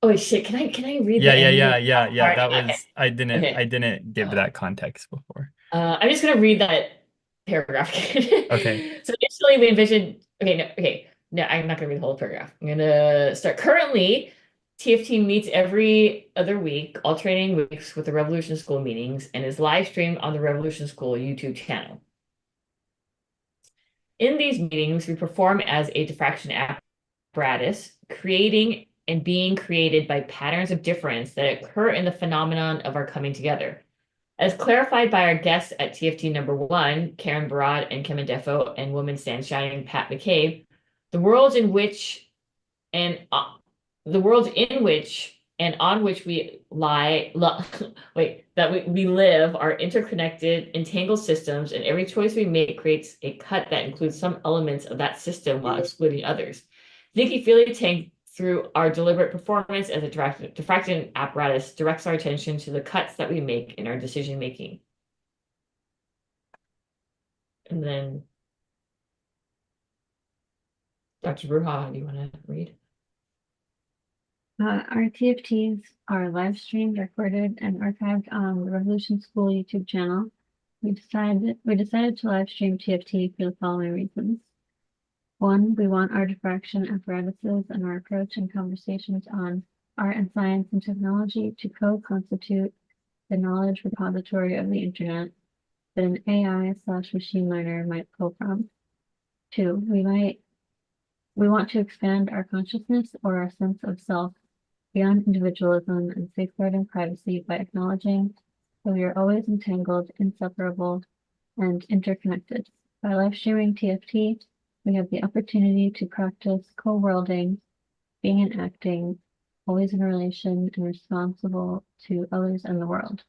oh shit, can I read Yeah, the yeah, end yeah, of yeah, yeah. sorry, That okay. was I Okay. didn't give Uh, that context before. I'm just gonna read that paragraph. Okay. So initially we envisioned, okay. No, I'm not gonna read the whole paragraph. I'm gonna start. Currently, TFT meets every other week, alternating weeks with the Revolution School meetings, and is live streamed on the Revolution School YouTube channel. In these meetings, we perform as a diffraction apparatus, creating and being created by patterns of difference that occur in the phenomenon of our coming together. As clarified by our guests at TFT #1, Karen Barad and Kevin Defo, and Woman Stands Shining, Pat McCabe, the worlds in which and the worlds in which and on which we we live are interconnected, entangled systems, and every choice we make creates a cut that includes some elements of that system while excluding others. Thinky Feely Tank, through our deliberate performance as a diffraction apparatus, directs our attention to the cuts that we make in our decision making. And then Dr. Bruja, do you want to read? Our TFTs are live streamed, recorded, and archived on the Revolution School YouTube channel. We decided to live stream TFT for the following reasons. One, we want our diffraction apparatuses and our approach and conversations on art and science and technology to co-constitute the knowledge repository of the internet that an AI/machine learner might pull from. Two, we want to expand our consciousness or our sense of self beyond individualism and safeguarding privacy by acknowledging that we are always entangled, inseparable, and interconnected. By live streaming TFT, we have the opportunity to practice co-worlding, being and acting, always in relation and responsible to others and the world.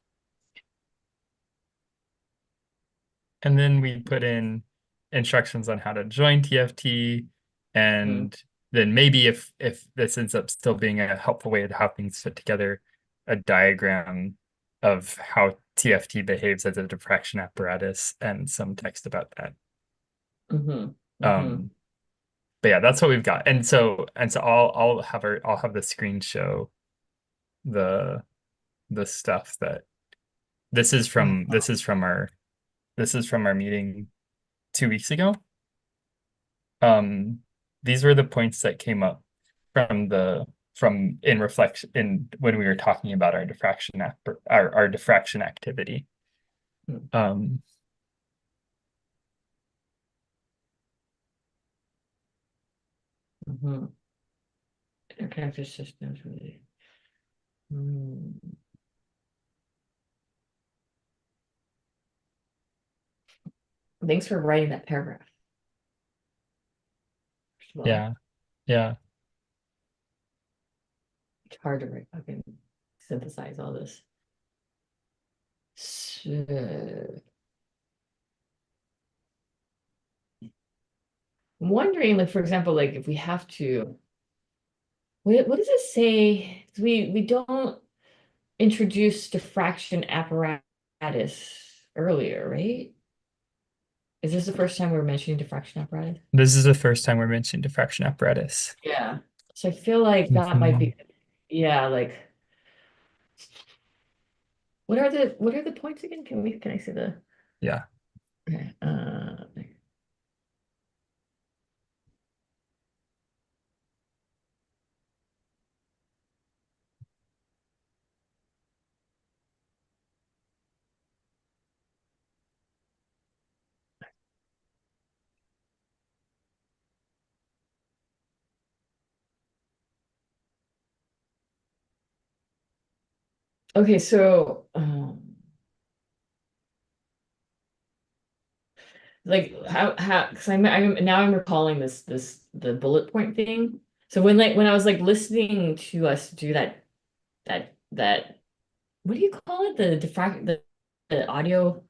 And then we put in instructions on how to join TFT, and then maybe if this ends up still being a helpful way of how things fit together, a diagram of how TFT behaves as a diffraction apparatus and some text about that. But yeah, that's what we've got. And so I'll have the screen show the stuff that this is from our meeting 2 weeks ago. These were the points that came up from in reflection when we were talking about our diffraction our diffraction activity. Interconnected systems really. Thanks for writing that paragraph. Yeah. Yeah. It's hard to write. I can synthesize all this. So, I'm wondering, like, for example, like if we have to, what does it say? We don't introduce diffraction apparatus earlier, right? Is this the first time we're mentioning diffraction apparatus? This is the first time we're mentioning diffraction apparatus. Yeah. So I feel like that might be, yeah, like what are the points again? Can I see the Yeah. Okay. Okay, so like how because I'm recalling the bullet point thing. So when I was like listening to us do that what do you call it? The the audio.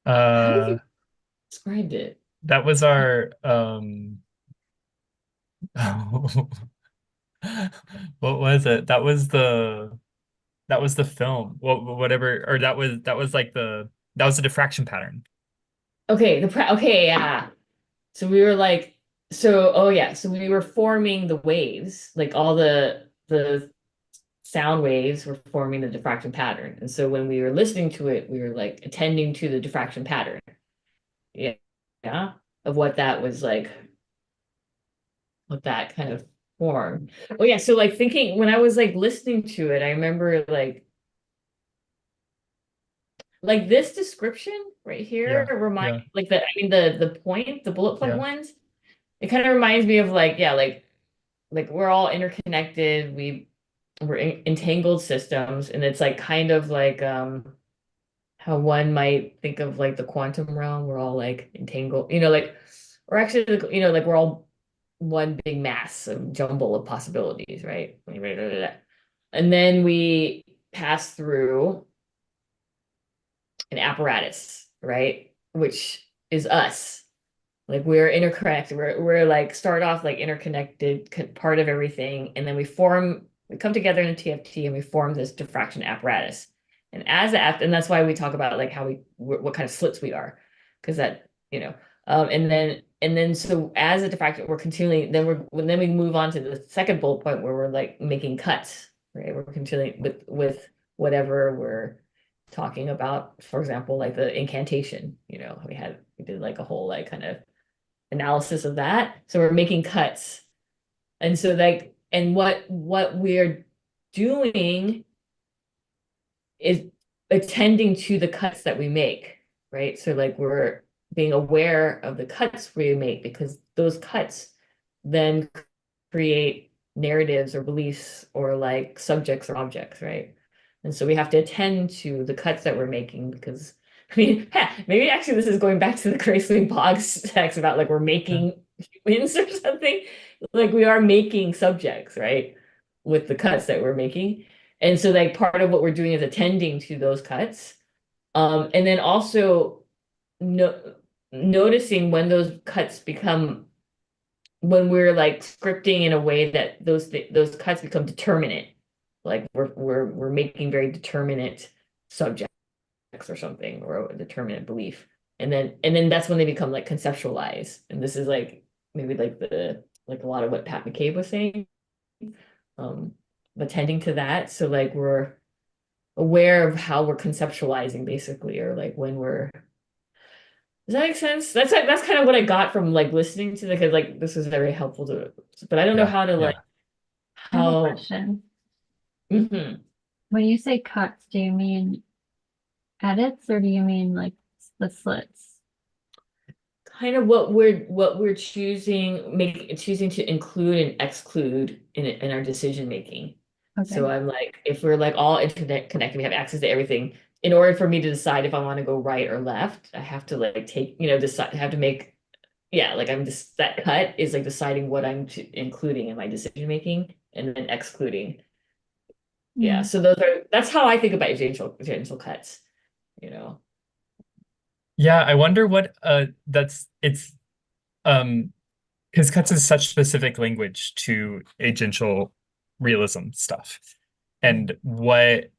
How did Uh, you describe it? that was our what was it? That was the film. Whatever, or that was like that was the diffraction pattern. Okay, okay, yeah. So we were like, oh yeah, so we were forming the waves, like all the sound waves were forming the diffraction pattern. And so when we were listening to it, we were like attending to the diffraction pattern. Yeah. Yeah. Of what that was like, what that kind of formed. Oh yeah, so like thinking when I was like listening to it, I remember like this description right here Yeah, remind yeah, like the bullet point yeah, ones, it kind of reminds me of like, yeah, like we're all interconnected, we're entangled systems, and it's like kind of like how one might think of like the quantum realm. We're all like entangled, like we're actually, like we're all one big mass of jumble of possibilities, right? And then we pass through an apparatus, right? Which is us. Like we're interconnected. We're like start off like interconnected part of everything, and then we come together in a TFT and we form this diffraction apparatus. And and that's why we talk about like what kind of slits we are, because that, and then so as a diffraction, we're continuing. Then we move on to the second bullet point where we're like making cuts, right? We're continuing with whatever we're talking about. For example, like the incantation. We did like a whole like kind of analysis of that. So we're making cuts. And so like, and what we're doing is attending to the cuts that we make, right? So like we're being aware of the cuts we make, because those cuts then create narratives or beliefs or like subjects or objects, right? And so we have to attend to the cuts that we're making, because I mean, maybe actually this is going back to the Grace Lee Boggs text about like we're yeah. making humans or something. Like we are making subjects, right? With the cuts that we're making. And so like part of what we're doing is attending to those cuts. And then also no noticing when those cuts become, when we're like scripting in a way that those cuts become determinate. Like we're making very determinate subjects or something, or a determinate belief. And then that's when they become like conceptualized. And this is like maybe like a lot of what Pat McCabe was saying. Um, attending to that. So like we're aware of how we're conceptualizing basically, or like when we're, does that make sense? That's kind of what I got from like listening to because like this is very helpful to, but I don't know Yeah, how to yeah. like I have a how. question. Mhm. When you say cuts, do you mean edits or do you mean like the slits? Kind of what we're choosing to include and exclude in our decision making. Okay. So I'm like, if we're like all internet connected, we have access to everything. In order for me to decide if I want to go right or left, I have to like decide, have to make, yeah, like I'm just, that cut is like deciding what including in my decision making and then excluding. Yeah, Mm. so that's how I think about tangential cuts, you know. Yeah, I wonder what that's it's because cuts is such specific language to agential realism stuff. And what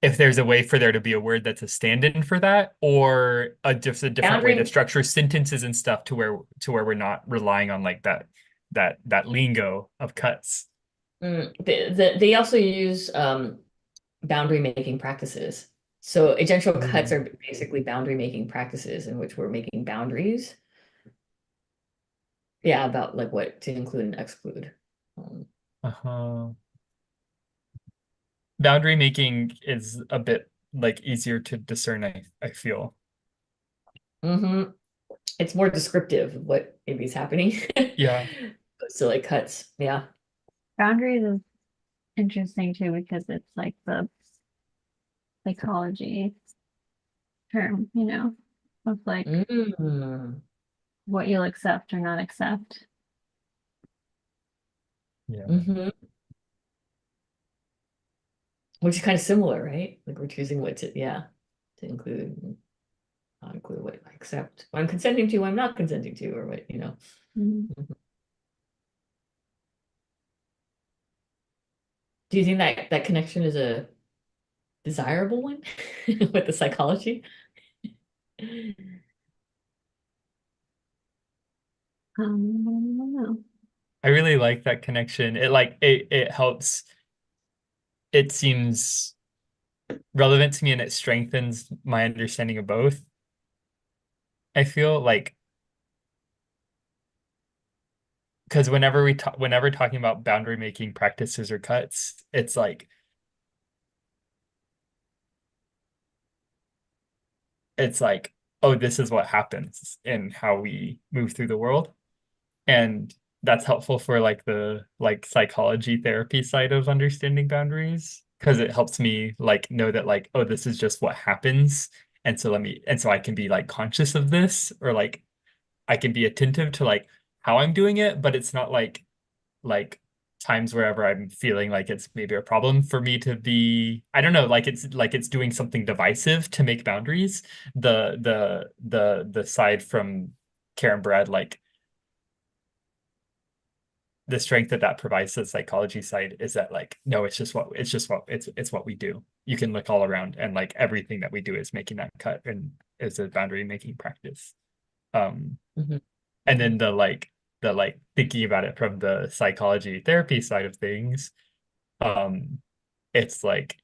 if there's a way for there to be a word that's a stand-in for that, or just a different way to Boundary. structure sentences and stuff to where we're not relying on like that lingo of cuts. They also use boundary making practices. So agential cuts Ooh. are basically boundary making practices in which we're making boundaries. Yeah, about like what to include and exclude. Um, Uh-huh. Boundary making is a bit like easier to discern, I feel. mhm. It's more descriptive of what maybe is happening. Yeah. So like cuts. Yeah. Boundaries is interesting too because it's like the psychology term, of like Mm. what you'll accept or not accept. Yeah. Hmm. which is kind of similar, right? Like we're choosing what to, yeah, to include, not include, what I accept, what I'm consenting to, what I'm not consenting to, or what, you know. Mhm. Do you think that that connection is a desirable one with the psychology? I don't know. I really like that connection. It helps. It seems relevant to me and it strengthens my understanding of both. I feel like because whenever talking about boundary making practices or cuts, it's like, oh, this is what happens in how we move through the world. And that's helpful for like the like psychology therapy side of understanding boundaries because it helps me like know that like, oh, this is just what happens. And so I can be like conscious of this, or like I can be attentive to like how I'm doing it, but it's not like times wherever I'm feeling like it's maybe a problem for me to be, I don't know, like it's doing something divisive to make boundaries. The side from Karen Brad, like the strength that that provides to the psychology side is that like, no, it's what we do. You can look all around and like everything that we do is making that cut and is a boundary making practice. Um, Mhm. and then the thinking about it from the psychology therapy side of things, um, it's like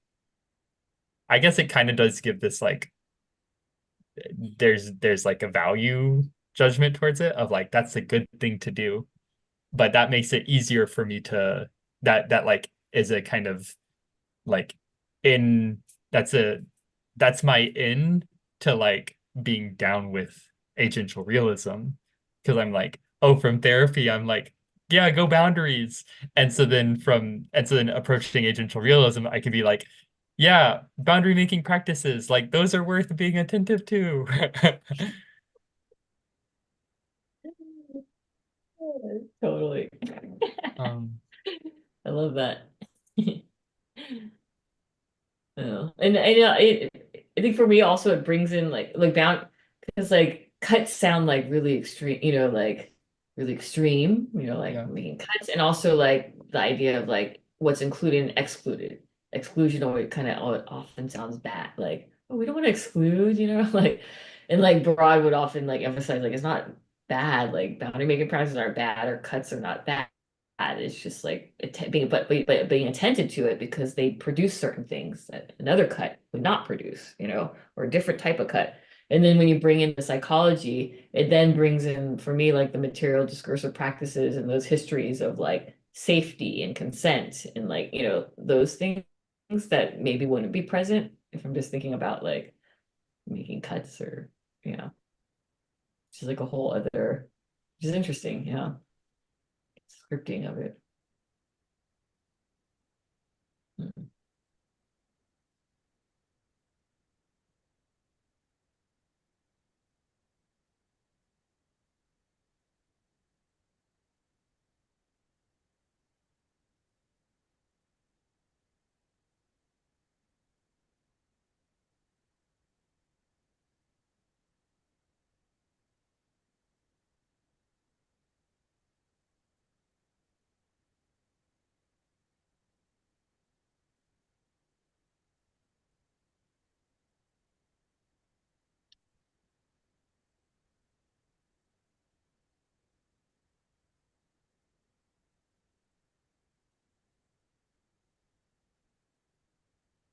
I guess it kind of does give this like there's like a value judgment towards it of like that's a good thing to do, but that makes it easier for me to that like is a kind of like in that's a that's my in to like being down with agential realism because I'm like, oh, from therapy I'm like, yeah, go boundaries. And so then approaching agential realism I could be like, yeah, boundary making practices, like those are worth being attentive to. Totally. um I love that. Yeah. And yeah, I think for me also it brings in like bound because like cuts sound like really extreme, like really extreme, like yeah. making cuts, and also like the idea of like what's included and excluded. Exclusion always kind of often sounds bad, like, oh, we don't want to exclude, like, and like Broad would often like emphasize like it's not bad, like boundary making practices aren't bad or cuts are not bad. It's just like but being attentive to it because they produce certain things that another cut would not produce, or a different type of cut. And then when you bring in the psychology, it then brings in for me like the material discursive practices and those histories of like safety and consent and like, those things that maybe wouldn't be present if I'm just thinking about like making cuts or, just like a whole other, which is interesting, scripting of it. Mm.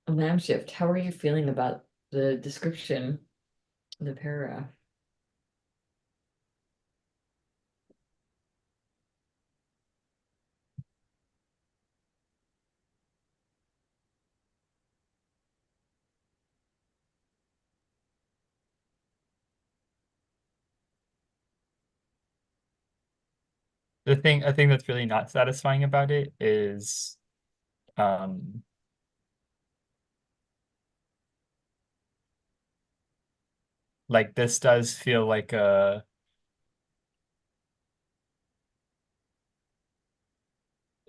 Lamb shift, how are you feeling about the description of the paragraph? The thing that's really not satisfying about it is um like this does feel like a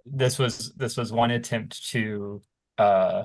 this was one attempt to uh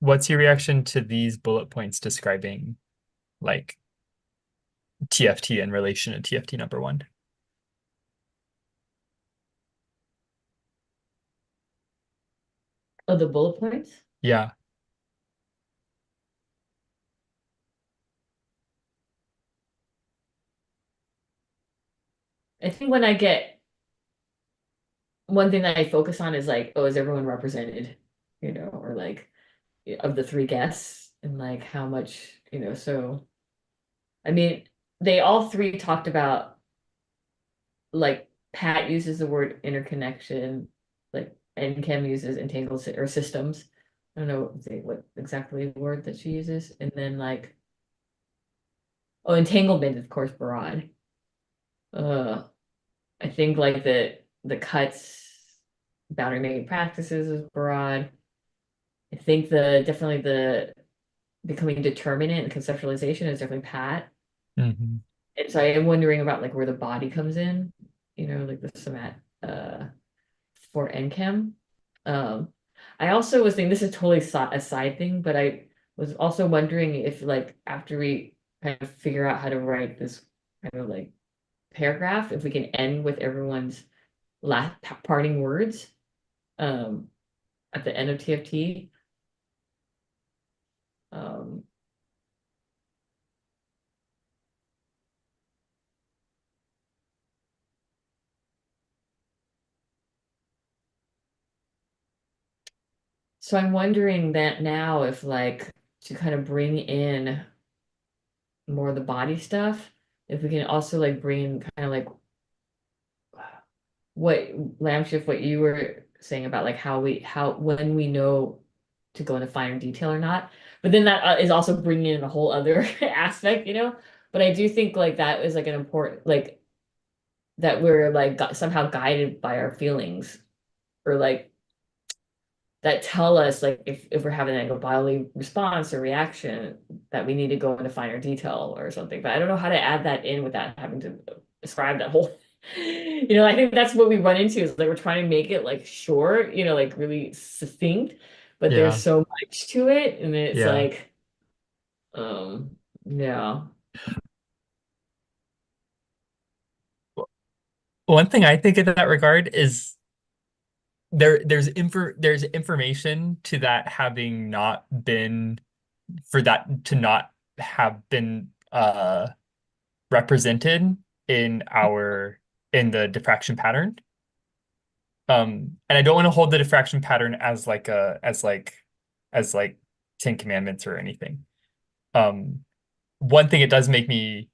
what's your reaction to these bullet points describing like TFT in relation to TFT number one? Oh, the bullet points? Yeah. I think when I get one thing that I focus on is like, oh, is everyone represented? Or like of the three guests and like how much, so I mean, they all three talked about like Pat uses the word interconnection, like and Kim uses entangled or systems. I don't know what exactly the word that she uses. And then like, oh, entanglement, of course, broad. Uh, I think like the cuts, boundary making practices is broad. I think definitely the becoming determinate and conceptualization is definitely Pat. Mm-hmm. And so I am wondering about like where the body comes in, like the somat for NChem. Um, I also was thinking this is totally a side thing, but I was also wondering if like after we kind of figure out how to write this kind of like paragraph, if we can end with everyone's last parting words um, at the end of TFT. Um, so I'm wondering that now if like to kind of bring in more of the body stuff, if we can also like bring in kind of like what lamb shift, what you were saying about like how when we know to go into finer detail or not, but then that is also bringing in a whole other aspect. But I do think like that is like an important like that we're like somehow guided by our feelings or like that tell us like if we're having like a bodily response or reaction that we need to go into finer detail or something. But I don't know how to add that in without having to describe that whole. I think that's what we run into is like we're trying to make it like short, like really succinct, but there's Yeah. so much to it, and it's Yeah. like, yeah. One thing I think in that regard is there's information to that having not been for that to not have been represented in the diffraction pattern. And I don't want to hold the diffraction pattern as like 10 commandments or anything. Um, one thing it does make me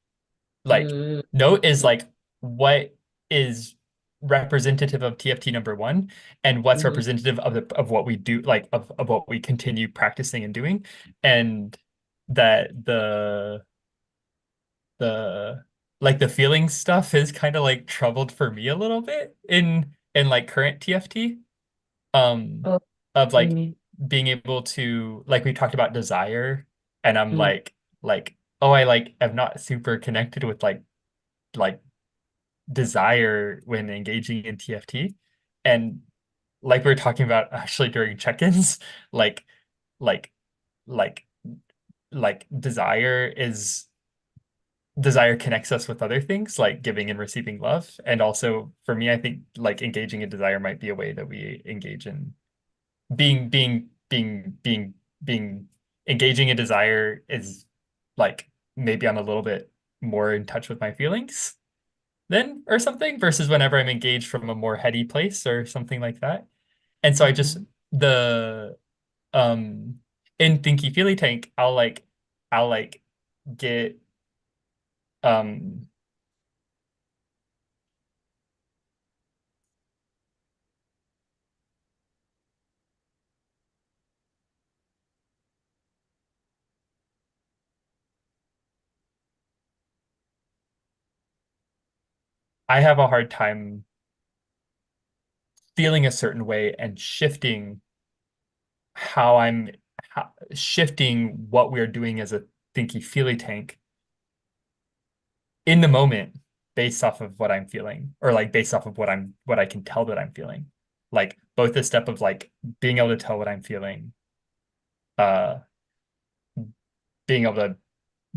like Mm, note is like what is representative of TFT number one and what's mhm. representative of what we do, like of what we continue practicing and doing. And that the like the feeling stuff is kind of like troubled for me a little bit in like current TFT. Um Oh, of what do you like mean? being able to like we talked about desire and I'm Mm, like oh I like am not super connected with like desire when engaging in TFT. And like we were talking about actually during check-ins, like like like desire connects us with other things like giving and receiving love. And also for me, I think like engaging in desire might be a way that we engage in being engaging in desire is like maybe I'm a little bit more in touch with my feelings then or something versus whenever I'm engaged from a more heady place or something like that. And so I just mhm. the um in Thinky Feely Tank, I'll like get um I have a hard time feeling a certain way and how I'm shifting what we're doing as a Thinky Feely Tank in the moment based off of what I'm feeling or like based off of what I can tell that I'm feeling. Like both the step of like being able to tell what I'm feeling uh being able to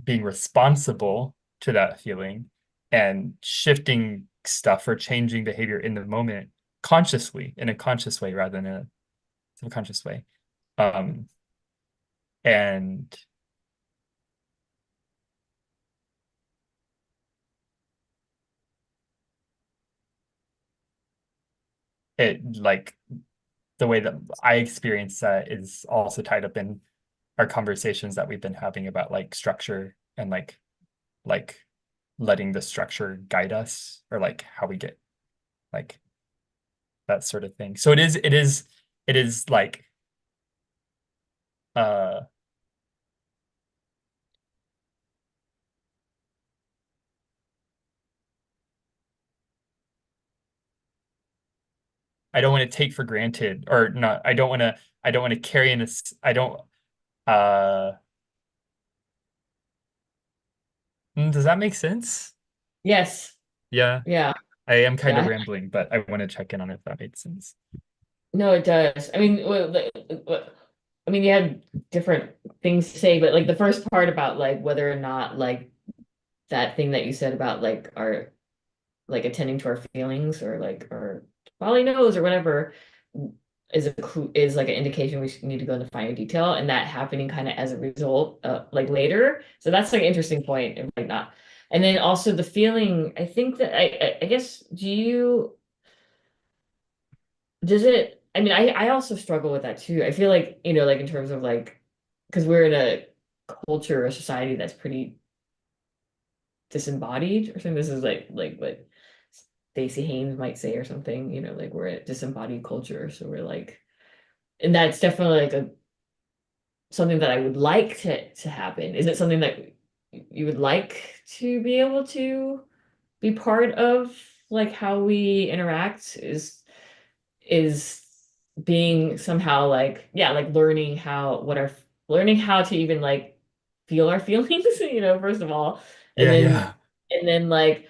being responsible to that feeling and shifting stuff or changing behavior in the moment consciously, in a conscious way rather than a subconscious way. And it like the way that I experience that is also tied up in our conversations that we've been having about like structure and like letting the structure guide us, or like how we get like that sort of thing. So it is like uh I don't want to take for granted, or not, I don't want to carry in this, I don't uh does that make sense? Yes. Yeah, Yeah. I am kind of Yeah. rambling, but I want to check in on if that made sense. No, it does. I mean, I mean, you had different things to say, but like the first part about like whether or not like that thing that you said about like our like attending to our feelings or like our folly nose or whatever is a clue, is like an indication we should need to go into finer detail, and that happening kind of as a result like later. So that's like an interesting point and like not. And then also the feeling, I think that I guess do you does it, I mean, I also struggle with that too. I feel like, like in terms of like, because we're in a culture or society that's pretty disembodied or something. This is like what Stacey Haynes might say or something, like we're a disembodied culture. So we're like, and that's definitely like a something that I would like to happen. Is it something that you would like to be able to be part of, like how we interact is being somehow like, yeah, like learning how to even like feel our feelings, first of all, and Yeah, then yeah. like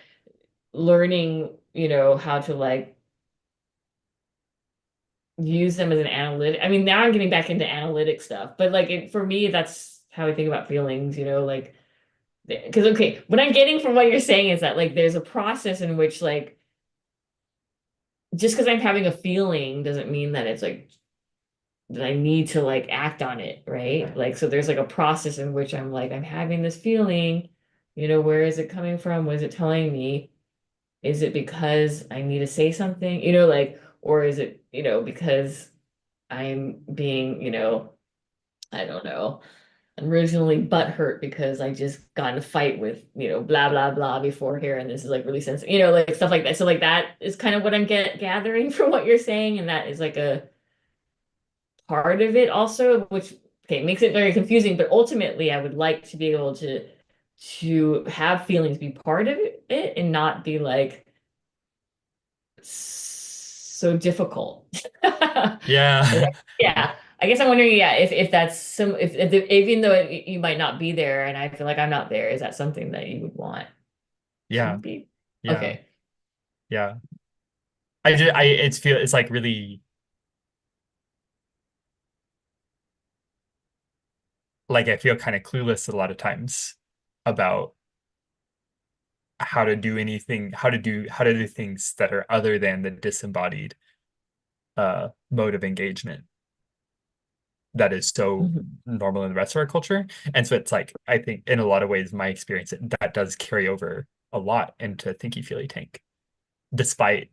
learning, how to like use them as an analytic. I mean, now I'm getting back into analytic stuff, but like for me, that's how I think about feelings, like because okay, what I'm getting from what you're saying is that like there's a process in which like just because I'm having a feeling doesn't mean that it's like that I need to like act on it, right? Like, so there's like a process in which I'm like, I'm having this feeling, where is it coming from? What is it telling me? Is it because I need to say something, like, or is it, because I'm being, I don't know, originally butthurt because I just got in a fight with, blah, blah, blah before here. And this is like really sensitive, like stuff like that. So like that is kind of what I'm gathering from what you're saying. And that is like a part of it also, which okay makes it very confusing. But ultimately, I would like to be able to have feelings be part of it and not be like so difficult. Yeah. Yeah, I guess I'm wondering, yeah, if that's some if even though you might not be there, and I feel like I'm not there, is that something that you would want to Yeah. be? Yeah. Okay. Yeah. It's like really, like I feel kind of clueless a lot of times about how to do anything, how to do things that are other than the disembodied mode of engagement that is so Mhm. normal in the rest of our culture. And so it's like, I think in a lot of ways, my experience, that does carry over a lot into Thinky Feely Tank, despite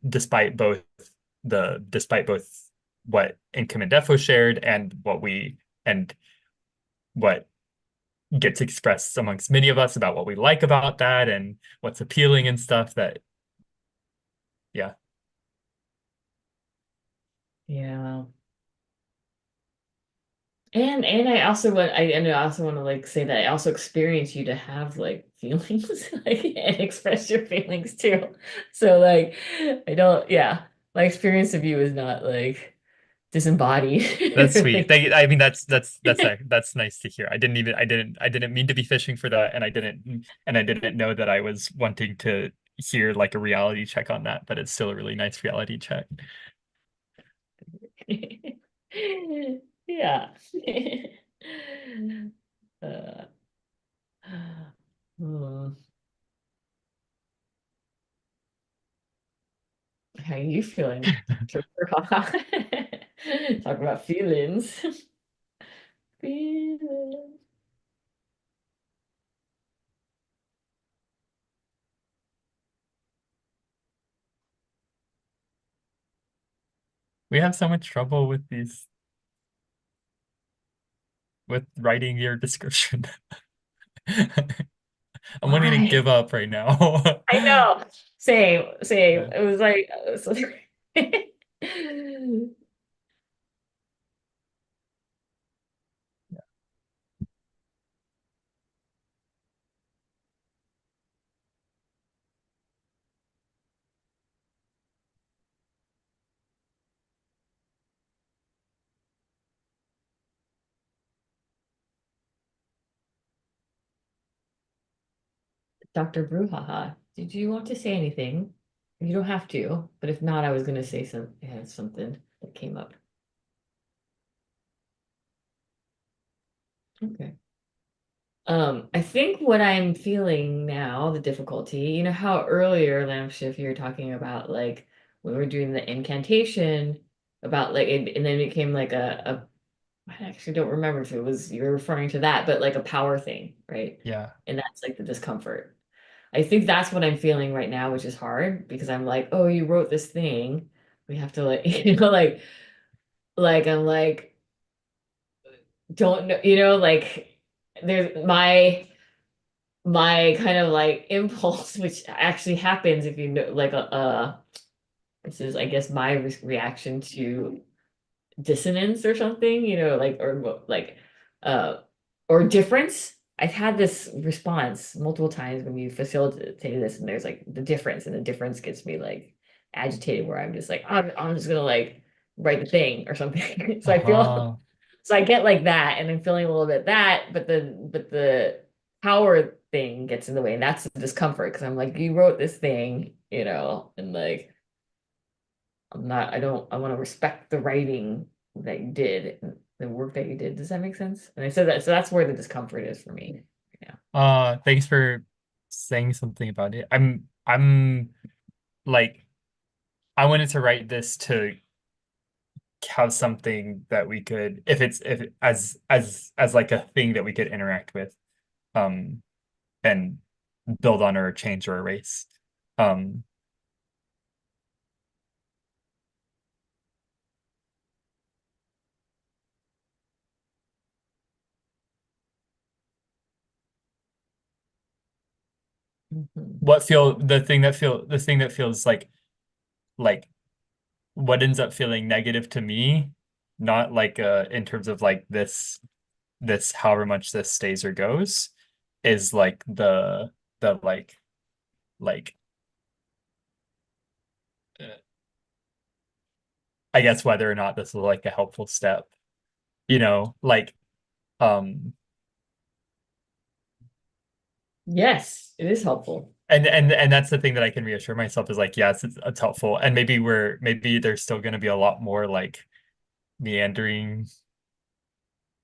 both what Income and Defo shared and what gets expressed amongst many of us about what we like about that and what's appealing and stuff that, yeah. Yeah. And I also want to like say that I also experience you to have like feelings like and express your feelings too. So like I don't, yeah, my experience of you is not like disembodied. That's sweet. Really. Thank you. I mean, that's nice to hear. I didn't mean to be fishing for that, and I didn't know that I was wanting to hear like a reality check on that, but it's still a really nice reality check. Yeah. Uh, hmm. How are you feeling, Dr. Talk about feelings. Feelings. We have so much trouble with these, with writing your description. I'm wanting to give Why? up right now. I know. Same, same. Yeah. It was like Dr. Brouhaha. Did you want to say anything? You don't have to, but if not, I was gonna say something that came up. Okay. I think what I'm feeling now, the difficulty, you know how earlier, Lampshift, you were talking about like when we were doing the incantation about like and then it became like I actually don't remember if it was you were referring to that, but like a power thing, right? Yeah. And that's like the discomfort. I think that's what I'm feeling right now, which is hard because I'm like, oh, you wrote this thing. We have to like, like I'm like, don't know, like there's my kind of like impulse, which actually happens if you know, like this is, I guess, my reaction to dissonance or something, like uh or difference. I've had this response multiple times when you facilitate this, and there's like the difference, and the difference gets me like agitated, where I'm just like, I'm just gonna like write the thing or something. So I feel Uh-huh. so I get like that, and I'm feeling a little bit that, but the power thing gets in the way, and that's the discomfort because I'm like, you wrote this thing, and like I want to respect the writing that you did, the work that you did. Does that make sense? And I said that, so that's where the discomfort is for me. Yeah. Thanks for saying something about it. I'm like, I wanted to write this to have something that we could, if as like a thing that we could interact with, um, and build on or change or erase. Um, Mhm. what feel the thing that feels like what ends up feeling negative to me, not like in terms of like this however much this stays or goes, is like the like uh, I guess whether or not this is like a helpful step, like um Yes, it is helpful. and that's the thing that I can reassure myself is like, yes, it's helpful, and maybe there's still going to be a lot more like meandering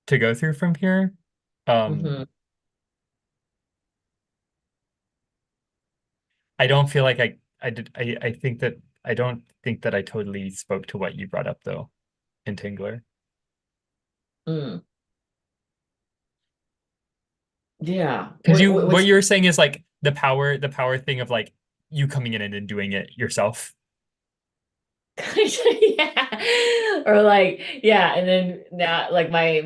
to go through from here. Um, Hmm. I don't feel like I think that I don't think that I totally spoke to what you brought up though in Tingler. Mm. Yeah. Because what What's you were saying is like the power thing of like you coming in and then doing it yourself. yeah. Or like, yeah, and then now like my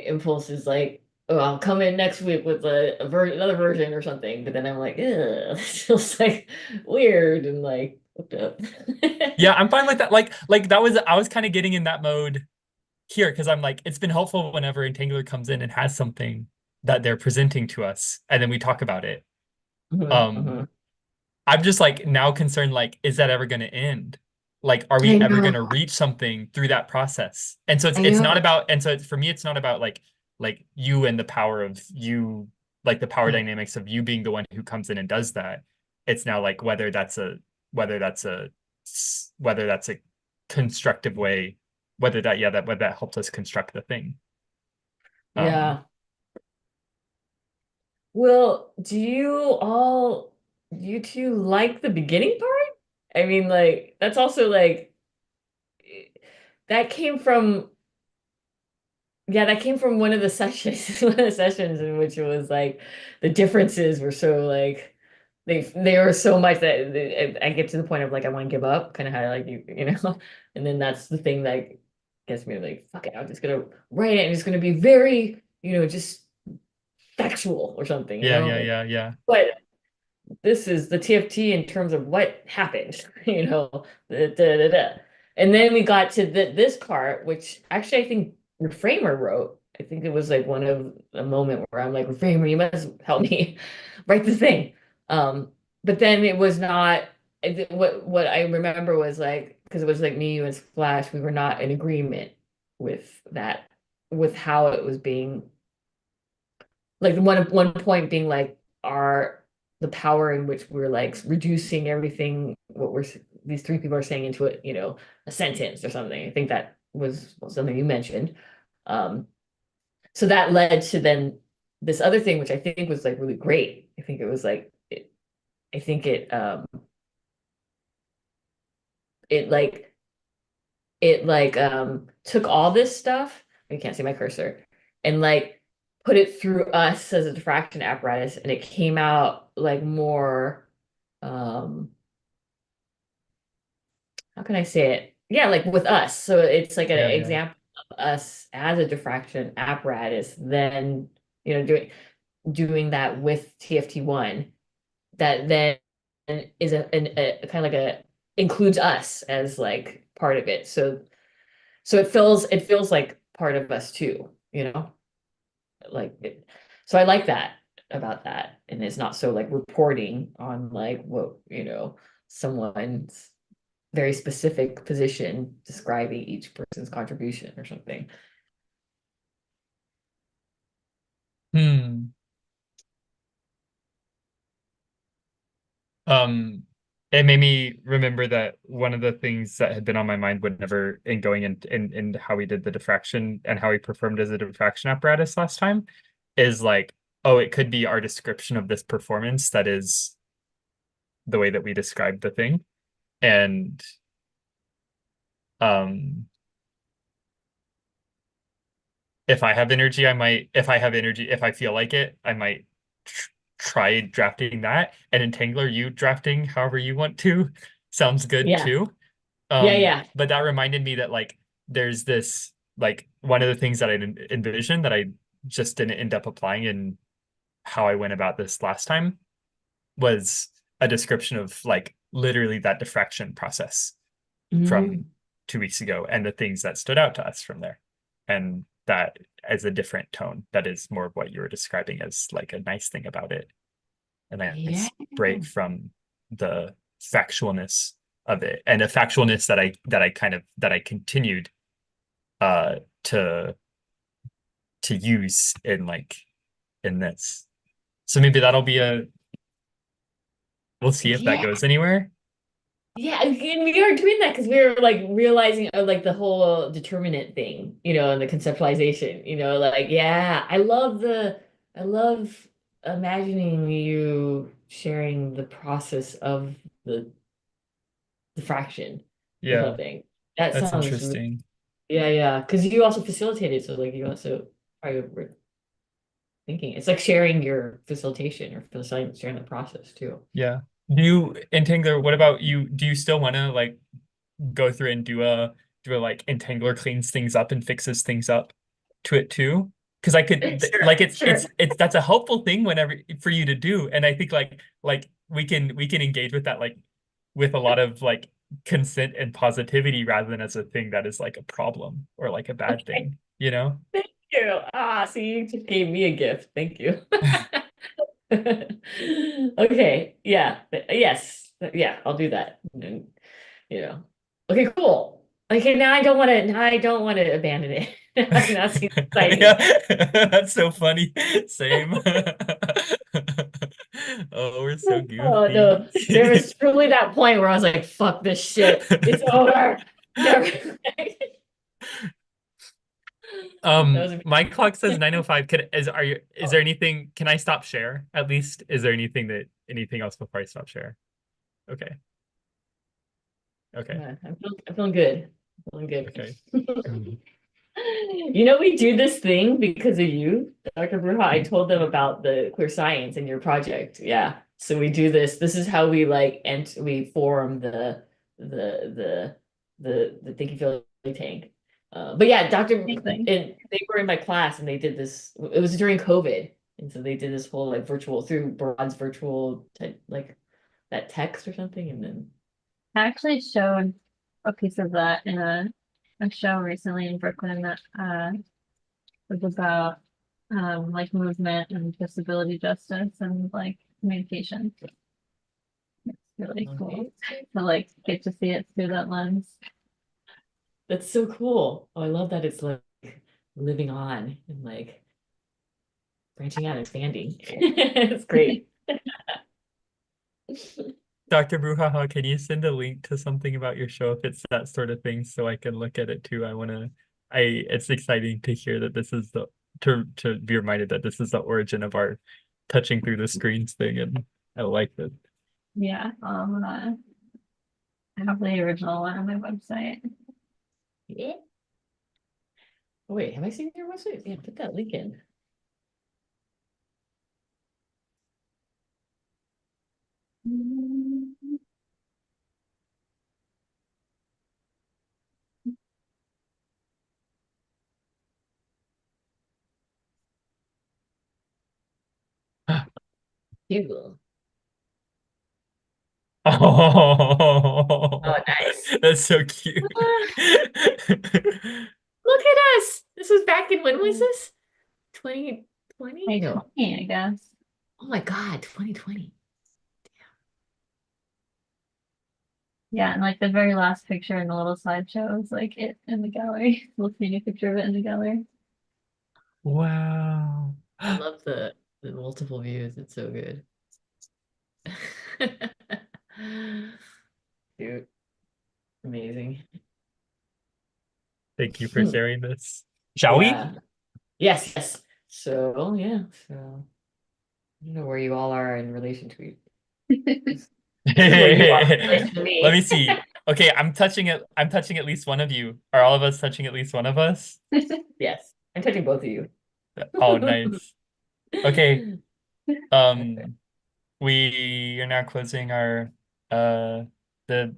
impulse is like, oh, I'll come in next week with another version or something, but then I'm like, ugh, this feels like weird and like hooked up. Yeah, I'm fine with that. Like that was I was kind of getting in that mode here because I'm like, it's been helpful whenever Entangler comes in and has something that they're presenting to us, and then we talk about it. Mhm, Um, mhm. I'm just like now concerned, like, is that ever going to end? Like, are I we ever going know, to reach something through that process? And so I it's not know. about, and so for me, it's not about like you and the power of you, like the power Mm, dynamics of you being the one who comes in and does that. It's now like whether that's a whether that's a constructive way, whether that yeah that whether that helps us construct the thing. Um, Yeah. Well, you two like the beginning part? I mean, like, that's also like, that came from, yeah, that came from one of the sessions, one of the sessions in which it was like, the differences were so like, they were so much that I get to the point of like, I want to give up, kind of how like you know, and then that's the thing that gets me like, fuck it, I'm just gonna write it and it's gonna be very, just factual or something, yeah, yeah, yeah, yeah. But this is the TFT in terms of what happened, da, da, da, da. And then we got to this part, which actually I think Reframer wrote. I think it was like one of a moment where I'm like, Reframer, you must help me write the thing. But then it was not, what I remember was like, because it was like me, you and Splash, we were not in agreement with that, with how it was being, like one point being like our the power in which we're like reducing everything what these three people are saying into it, a sentence or something. I think that was something you mentioned. Um, so that led to then this other thing, which I think was like really great. I think it was like I think it took all this stuff. I can't see my cursor, and like put it through us as a diffraction apparatus, and it came out like more um how can I say it? Yeah, like with us. So it's like an Yeah, yeah. example of us as a diffraction apparatus, then doing that with TFT1, that then is a kind of like a includes us as like part of it. So it feels like part of us too, like it, so I like that about that, and it's not so like reporting on like what someone's very specific position describing each person's contribution or something. Hmm. Um, it made me remember that one of the things that had been on my mind whenever in going in how we did the diffraction and how we performed as a diffraction apparatus last time is like, oh, it could be our description of this performance that is the way that we describe the thing. And um if I have energy, if I feel like it, I might tr try drafting that. And Entangler, you drafting however you want to sounds good Yeah, too. yeah. But that reminded me that like there's this like one of the things that I envisioned that I just didn't end up applying in how I went about this last time was a description of like literally that diffraction process from Mhm. 2 weeks ago and the things that stood out to us from there. And that as a different tone, that is more of what you were describing as like a nice thing about it. A Yeah. nice break from the factualness of it. And a factualness that I continued uh to to use in this. So maybe that'll be we'll see if that Yeah. goes anywhere. Yeah, and we are doing that because we were like realizing like the whole determinant thing, and the conceptualization, like yeah, I love imagining you sharing the process of the fraction or Yeah, something. That that's sounds interesting. yeah, because you also facilitated, so like you also probably were thinking it's like sharing your facilitation or sharing the process too. Yeah. Do you, Entangler, what about you? Do you still want to like go through and do a like Entangler cleans things up and fixes things up to it too? Because I could Sure, like sure. it's that's a helpful thing whenever for you to do. And I think like we can engage with that like with a lot of like consent and positivity rather than as a thing that is like a problem or like a bad Okay. thing, you know? Thank you. See, you just gave me a gift. Thank you. Okay. Yeah. Yes. Yeah, I'll do that. And, Okay, cool. Okay, now I don't want to abandon it. Now it seems exciting. Yeah, that's so funny. Same. Oh, we're so Oh goofy. no. There was truly that point where I was like, fuck this shit. It's over. Never. was My clock says 9:05. Is there anything, can I stop share at least? Is there anything else before I stop share? Okay. Okay. yeah, I'm feeling good. Feeling good. Okay. You know, we do this thing because of you, Dr. Bruja. I told them about the queer science and your project. Yeah. So we do this. This is how we we form the Thinky Philly tank. But yeah, Amazing. and they were in my class and they did this. It was during COVID, and so they did this whole like virtual through Broad's virtual like that text or something, and then I actually showed a piece of that in a show recently in Brooklyn that was about like movement and disability justice and like communication. It's really cool to like get to see it through that lens. that's so cool. Oh, I love that it's like living on and like branching out and expanding. It's great. Dr. Bruhaha, can you send a link to something about your show if it's that sort of thing so I can look at it too? It's exciting to hear that this is to be reminded that this is the origin of our touching through the screens thing, and I like it. Yeah, I have the original one on my website. Yeah. Oh, wait, have I seen your website? Yeah, put that link in. Google. Oh, Oh, nice. that's so cute. Look at us. This was back in when was this? 2020? No. 2020, I guess. Oh my God, 2020. Yeah, and like the very last picture in the little slideshow is like it in the gallery. Looking at a picture of it in the gallery. Wow. I love the multiple views. It's so good. Dude, amazing. Thank you for sharing this. Shall we? Yeah. Yes, yes. So, yeah. So, I don't know where you all are in relation to you. Where you are in relation to me. Let me see. Okay, I'm touching at least one of you. Are all of us touching at least one of us? Yes. I'm touching both of you. Oh, nice. Okay. We are now closing our the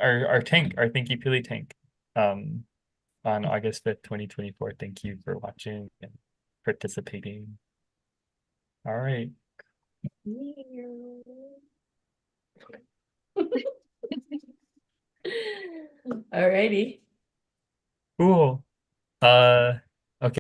our tank, our Thinky Pili tank. On August 5th, 2024. Thank you for watching and participating. All right. Alrighty. Cool.